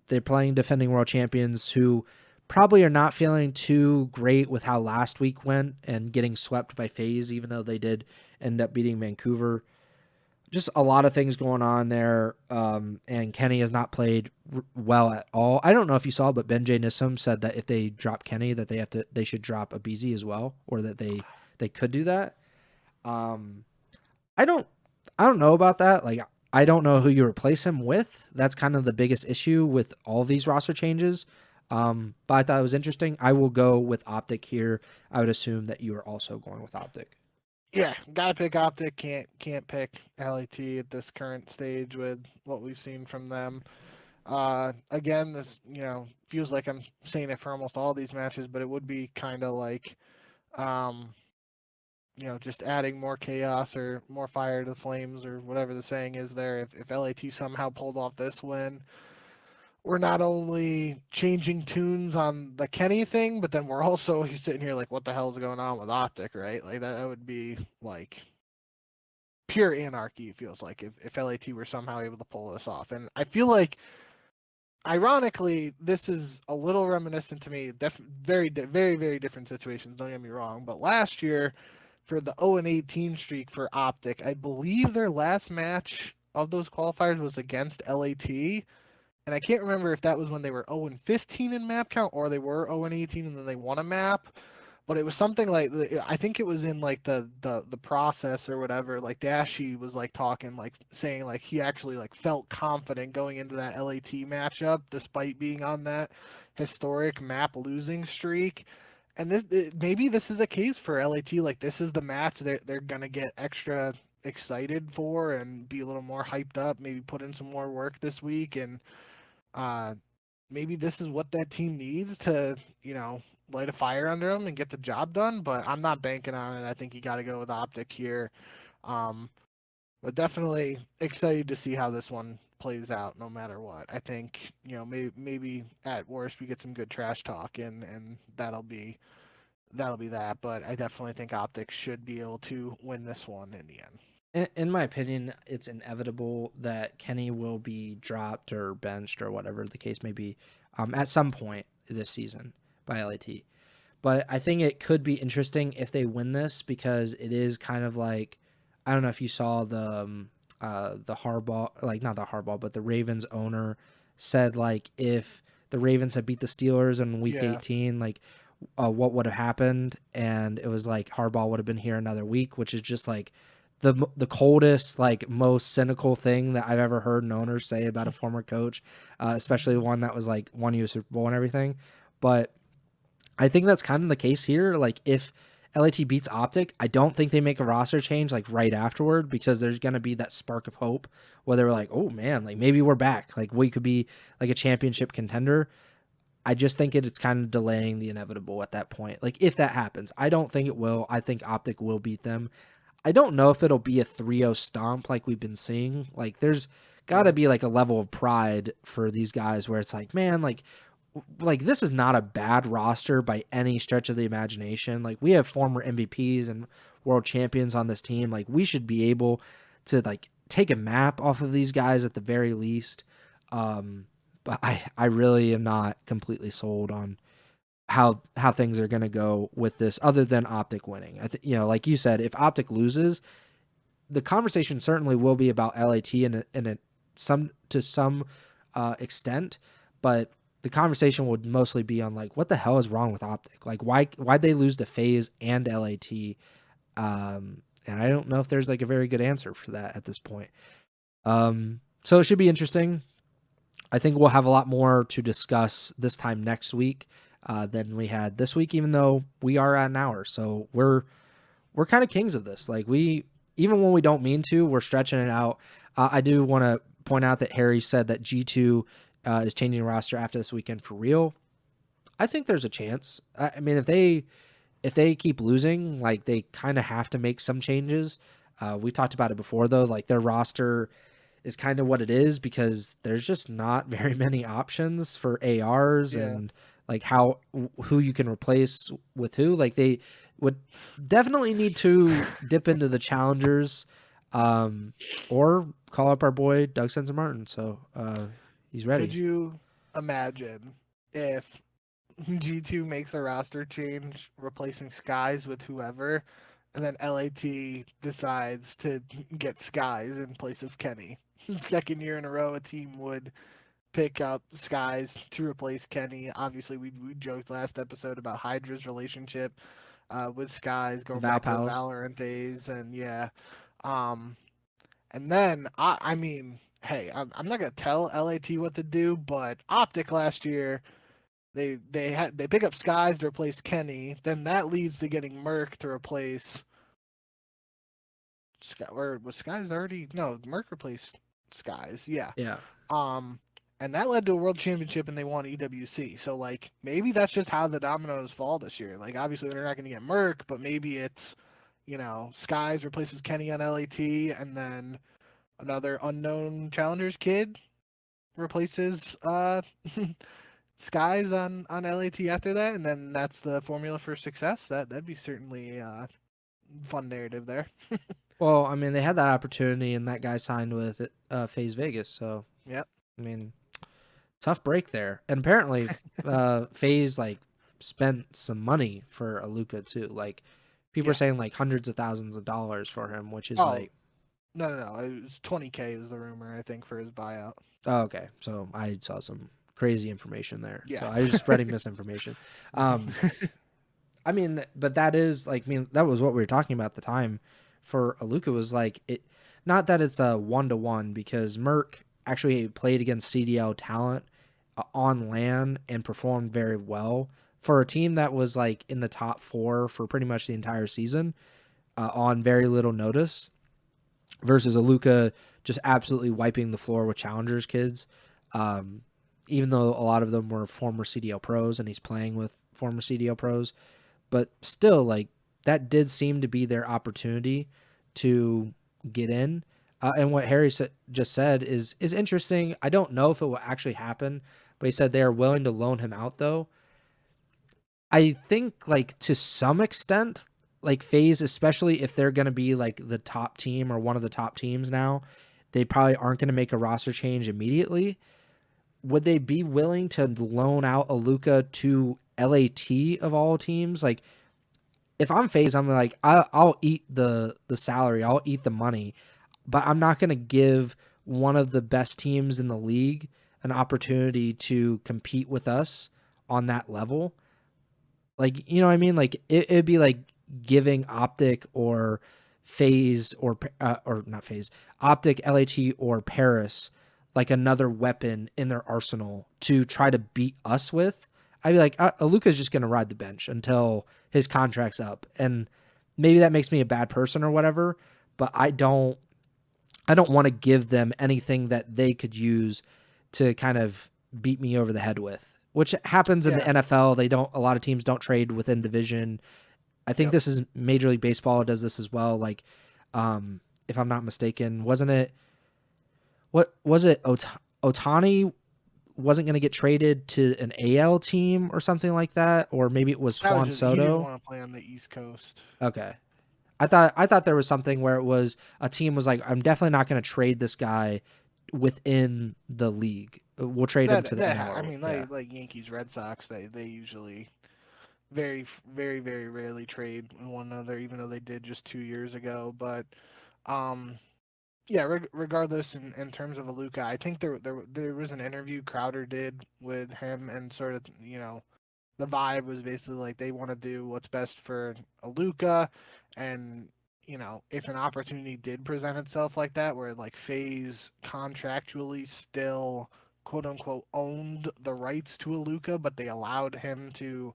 They're playing defending world champions who probably are not feeling too great with how last week went and getting swept by FaZe, even though they did end up beating Vancouver. Just a lot of things going on there, and Kenny has not played well at all. I don't know if you saw, but Ben J. Nissim said that if they drop Kenny, that they should drop Abizi as well, or that they could do that. I don't know about that. Like, I don't know who you replace him with. That's kind of the biggest issue with all these roster changes. But I thought it was interesting. I will go with OpTic here. I would assume that you are also going with OpTic. Yeah, gotta pick OpTic. Can't pick LAT at this current stage with what we've seen from them. Again, this feels like I'm saying it for almost all these matches, but it would be kind of like, just adding more chaos or more fire to the flames or whatever the saying is there. If LAT somehow pulled off this win, we're not only changing tunes on the Kenny thing, but then we're also sitting here like, what the hell is going on with OpTic, right? Like that would be like pure anarchy, it feels like, if LAT were somehow able to pull this off. And I feel like, ironically, this is a little reminiscent to me, very, very, very different situations, don't get me wrong, but last year, for the 0-18 streak for OpTic. I believe their last match of those qualifiers was against LAT. And I can't remember if that was when they were 0-15 in map count or they were 0-18 and then they won a map. But it was something like, I think it was in like the process or whatever. Like Dashy was like talking, like saying like he actually like felt confident going into that LAT matchup despite being on that historic map losing streak. And maybe this is a case for LAT. Like this is the match they're gonna get extra excited for and be a little more hyped up. Maybe put in some more work this week and uh, maybe this is what that team needs to, light a fire under them and get the job done. But I'm not banking on it. I think you got to go with OpTic here. Um, but definitely excited to see how this one plays out, no matter what. I think maybe at worst we get some good trash talk and that'll be that. But I definitely think OpTic should be able to win this one in the end. In my opinion, it's inevitable that Kenny will be dropped or benched or whatever the case may be at some point this season by LAT. But I think it could be interesting if they win this because it is kind of like, I don't know if you saw the Harbaugh, like not the Harbaugh, but the Ravens owner said like if the Ravens had beat the Steelers in week 18, like what would have happened? And it was like Harbaugh would have been here another week, which is just like the coldest, like most cynical thing that I've ever heard an owner say about a former coach, especially one that was like won you a Super Bowl and everything. But I think that's kind of the case here. Like if LAT beats OpTic, I don't think they make a roster change like right afterward because there's going to be that spark of hope where they're like, oh man, like maybe we're back. Like we could be like a championship contender. I just think it's kind of delaying the inevitable at that point. Like if that happens, I don't think it will. I think OpTic will beat them. I don't know if it'll be a 3-0 stomp like we've been seeing. Like there's got to be like a level of pride for these guys where it's like, man, like this is not a bad roster by any stretch of the imagination. Like we have former MVPs and world champions on this team. Like we should be able to like take a map off of these guys at the very least. But I really am not completely sold on how things are going to go with this other than OpTic winning. I think, like you said, if OpTic loses, the conversation certainly will be about LAT in some extent, but the conversation would mostly be on like what the hell is wrong with OpTic? Like why'd they lose to FaZe and LAT? And I don't know if there's like a very good answer for that at this point. So it should be interesting. I think we'll have a lot more to discuss this time next week than we had this week, even though we are at an hour. So we're kind of kings of this. Like even when we don't mean to, we're stretching it out. I do want to point out that Harry said that G2 is changing the roster after this weekend for real. I think there's a chance. I mean, if they keep losing, like they kind of have to make some changes. We talked about it before though. Like their roster is kind of what it is because there's just not very many options for ARs and like who you can replace with who. Like they would definitely need to dip into the challengers or call up our boy Doug Sensen Martin. So he's ready. Could you imagine if G2 makes a roster change replacing Skies with whoever, and then LAT decides to get Skies in place of Kenny? Second year in a row, a team would pick up Skies to replace Kenny. Obviously, we joked last episode about Hydra's relationship with Skies going back to the Valorant days, and and then I mean, hey, I'm not gonna tell LAT what to do, but OpTic last year they pick up Skies to replace Kenny, then that leads to getting Merc to replace. Or was Skies already? No, Merc replaced Skies. Yeah. Yeah. And that led to a world championship, and they won EWC. So like maybe that's just how the dominoes fall this year. Like obviously they're not going to get Merc, but maybe it's Skies replaces Kenny on LAT, and then another unknown challengers kid replaces Skies on LAT after that, and then that's the formula for success. That'd be certainly a fun narrative there. Well, I mean, they had that opportunity, and that guy signed with FaZe Vegas. So, yep. I mean, tough break there. And apparently, FaZe like spent some money for Aluka too. Like, People are Yeah. saying like hundreds of thousands of dollars for him, which is Oh, like, no. It was 20K is the rumor, I think, for his buyout. oh, okay. So I saw some crazy information there. So Yeah. I was just spreading misinformation. Um, I mean, but that is like, I mean, that was what we were talking about at the time for Aluka was like it, not that it's a 1-to-1 because Merck actually played against CDL talent on LAN and performed very well for a team that was like in the top 4 for pretty much the entire season on very little notice versus Aluka just absolutely wiping the floor with challengers kids. Um, Even though a lot of them were former CDL pros and he's playing with former CDL pros, but still, like that did seem to be their opportunity to get in. And what Harry just said is interesting. I don't know if it will actually happen, but he said they are willing to loan him out. Though I think, like to some extent, like FaZe, especially if they're going to be like the top team or one of the top teams now, they probably aren't going to make a roster change immediately. Would they be willing to loan out Aluka to LAT of all teams? Like if I'm FaZe, I'm like I'll eat the salary, I'll eat the money, but I'm not going to give one of the best teams in the league an opportunity to compete with us on that level. Like, you know what I mean? Like it'd be like giving OpTic or FaZe or not FaZe, OpTic, LAT or Paris like another weapon in their arsenal to try to beat us with. I'd be like, Luka's just gonna ride the bench until his contract's up, and maybe that makes me a bad person or whatever. But I don't want to give them anything that they could use to kind of beat me over the head with, which happens in the Yeah. NFL. They don't, a lot of teams don't trade within division. I think Yep. this is Major League Baseball does this as well. Like, if I'm not mistaken, wasn't it, what was it? Otani wasn't going to get traded to an AL team or something like that. Or maybe it was That was Juan just he didn't Soto. want to play on the East Coast. Okay. I thought there was something where it was a team was like, I'm definitely not going to trade this guy within the league. We'll trade him to the NL. I mean, Yeah, like Yankees, Red Sox, they usually very rarely trade one another, even though they did just 2 years ago. But um, yeah, regardless, in terms of Aluka, I think there was an interview Crowder did with him, and sort of the vibe was basically like they want to do what's best for Aluka, and if an opportunity did present itself like that, where like FaZe contractually still quote unquote owned the rights to Aluka, but they allowed him to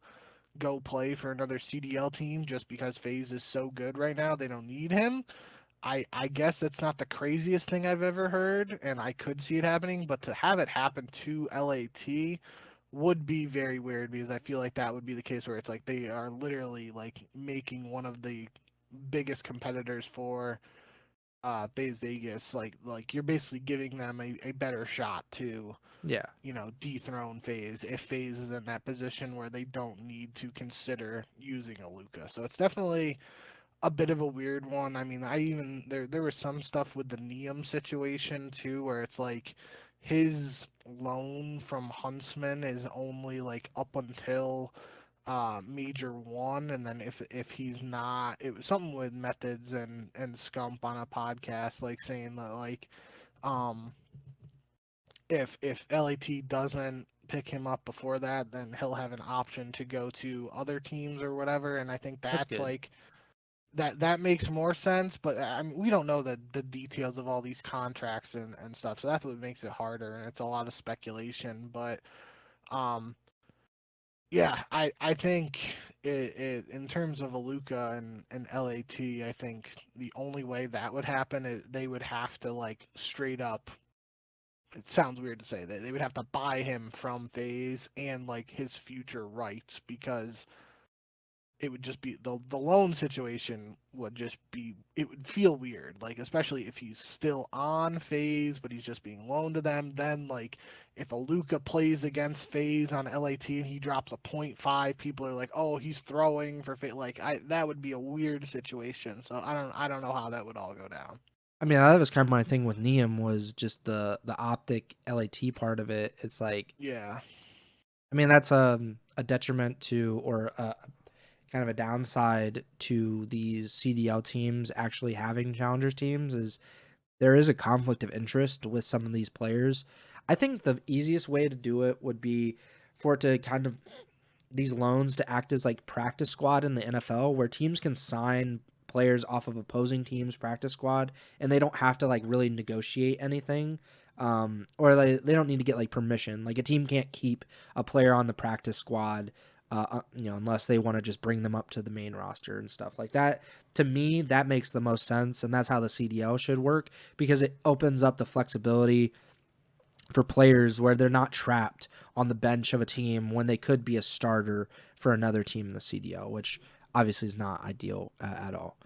go play for another CDL team just because FaZe is so good right now, they don't need him. I guess that's not the craziest thing I've ever heard, and I could see it happening, but to have it happen to LAT would be very weird because I feel like that would be the case where it's like they are literally like making one of the biggest competitors for FaZe Vegas. Like you're basically giving them a better shot to yeah, dethrone FaZe if FaZe is in that position where they don't need to consider using a Luca. So it's definitely a bit of a weird one. I mean, I even there was some stuff with the Neum situation too, where it's like his loan from Huntsman is only like up until Major 1, and then if he's not, it was something with Methods and Scump on a podcast, like saying that like um if LAT doesn't pick him up before that, then he'll have an option to go to other teams or whatever. And I think that's that's good. like that makes more sense. But I mean, we don't know the details of all these contracts and stuff, so that's what makes it harder. And it's a lot of speculation. But um, yeah, I think in terms of Aluka and LAT, I think the only way that would happen is they would have to like straight up, it sounds weird to say that they would have to buy him from FaZe and like his future rights, because it would just be the loan situation would just be, it would feel weird, like especially if he's still on FaZe but he's just being loaned to them. Then like if Aluka plays against FaZe on LAT and he drops a .5, people are like, oh, he's throwing for FaZe. Like that would be a weird situation. So I don't know how that would all go down. I mean, that was kind of my thing with Neum was just the OpTic LAT part of it. It's like, Yeah. I mean, that's a detriment to or kind of a downside to these CDL teams actually having challengers teams is there is a conflict of interest with some of these players. I think the easiest way to do it would be for it to kind of these loans to act as like practice squad in the NFL, where teams can sign players off of opposing teams' practice squad, and they don't have to like really negotiate anything, or they don't need to get like permission. Like a team can't keep a player on the practice squad, unless they want to just bring them up to the main roster and stuff like that. To me, that makes the most sense, and that's how the CDL should work because it opens up the flexibility for players where they're not trapped on the bench of a team when they could be a starter for another team in the CDL, which obviously is not ideal at all.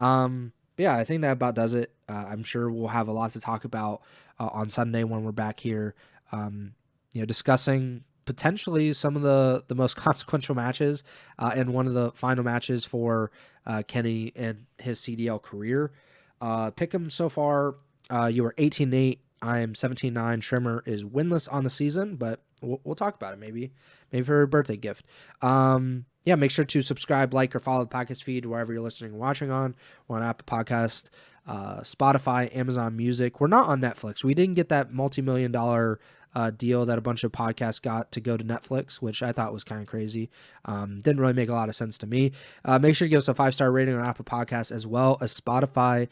But yeah, I think that about does it. I'm sure we'll have a lot to talk about on Sunday when we're back here, discussing potentially some of the most consequential matches and one of the final matches for Kenny and his CDL career. Pick him so far. You are 18-8. I am 17-9. Trimmer is winless on the season, but we'll talk about it maybe for a birthday gift. Yeah, make sure to subscribe, like, or follow the podcast feed wherever you're listening and watching on. We're on Apple Podcast, Spotify, Amazon Music. We're not on Netflix. We didn't get that multi-million-dollar deal that a bunch of podcasts got to go to Netflix, which I thought was kind of crazy. Didn't really make a lot of sense to me. Make sure to give us a 5-star rating on Apple Podcasts as well as Spotify.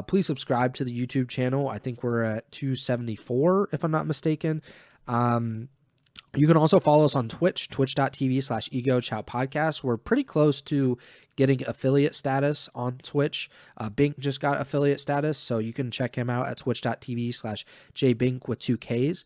Please subscribe to the YouTube channel. I think we're at 274, if I'm not mistaken. You can also follow us on Twitch, twitch.tv/Ego Chall Podcast. We're pretty close to getting affiliate status on Twitch. Bink just got affiliate status, so you can check him out at twitch.tv/JBink with 2Ks.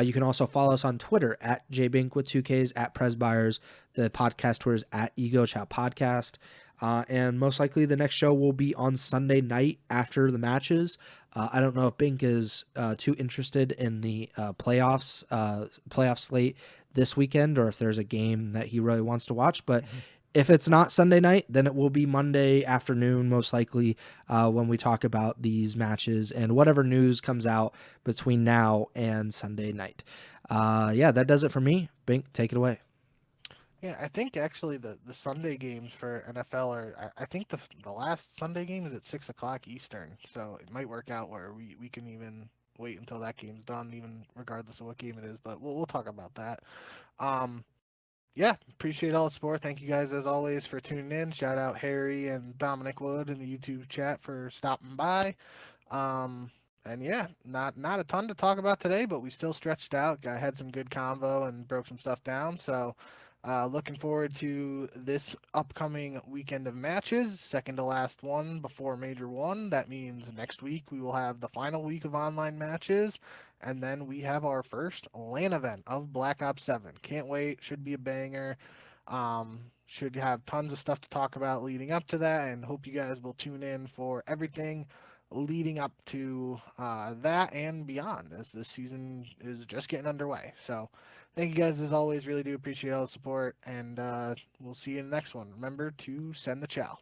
You can also follow us on Twitter at JBink with 2Ks, at Preston Byers. The podcast Twitter is at Ego Chall Podcast. And most likely the next show will be on Sunday night after the matches. I don't know if Bink is too interested in the playoff slate this weekend, or if there's a game that he really wants to watch. But if it's not Sunday night, then it will be Monday afternoon, most likely, when we talk about these matches and whatever news comes out between now and Sunday night. Yeah, that does it for me. Bink, take it away. Yeah, I think actually the Sunday games for NFL are, I think the last Sunday game is at 6 o'clock Eastern, so it might work out where we can even wait until that game's done, even regardless of what game it is. But we'll talk about that. Yeah, appreciate all the support. Thank you guys as always for tuning in. Shout out Harry and Dominic Wood in the YouTube chat for stopping by. And yeah, not a ton to talk about today, but we still stretched out. I had some good convo and broke some stuff down. So looking forward to this upcoming weekend of matches, second to last one before Major 1. That means next week we will have the final week of online matches, and then we have our first LAN event of Black Ops 7. Can't wait. Should be a banger. Should have tons of stuff to talk about leading up to that, and hope you guys will tune in for everything leading up to that and beyond, as this season is just getting underway. So thank you guys as always. Really do appreciate all the support, and we'll see you in the next one. Remember to send the chow.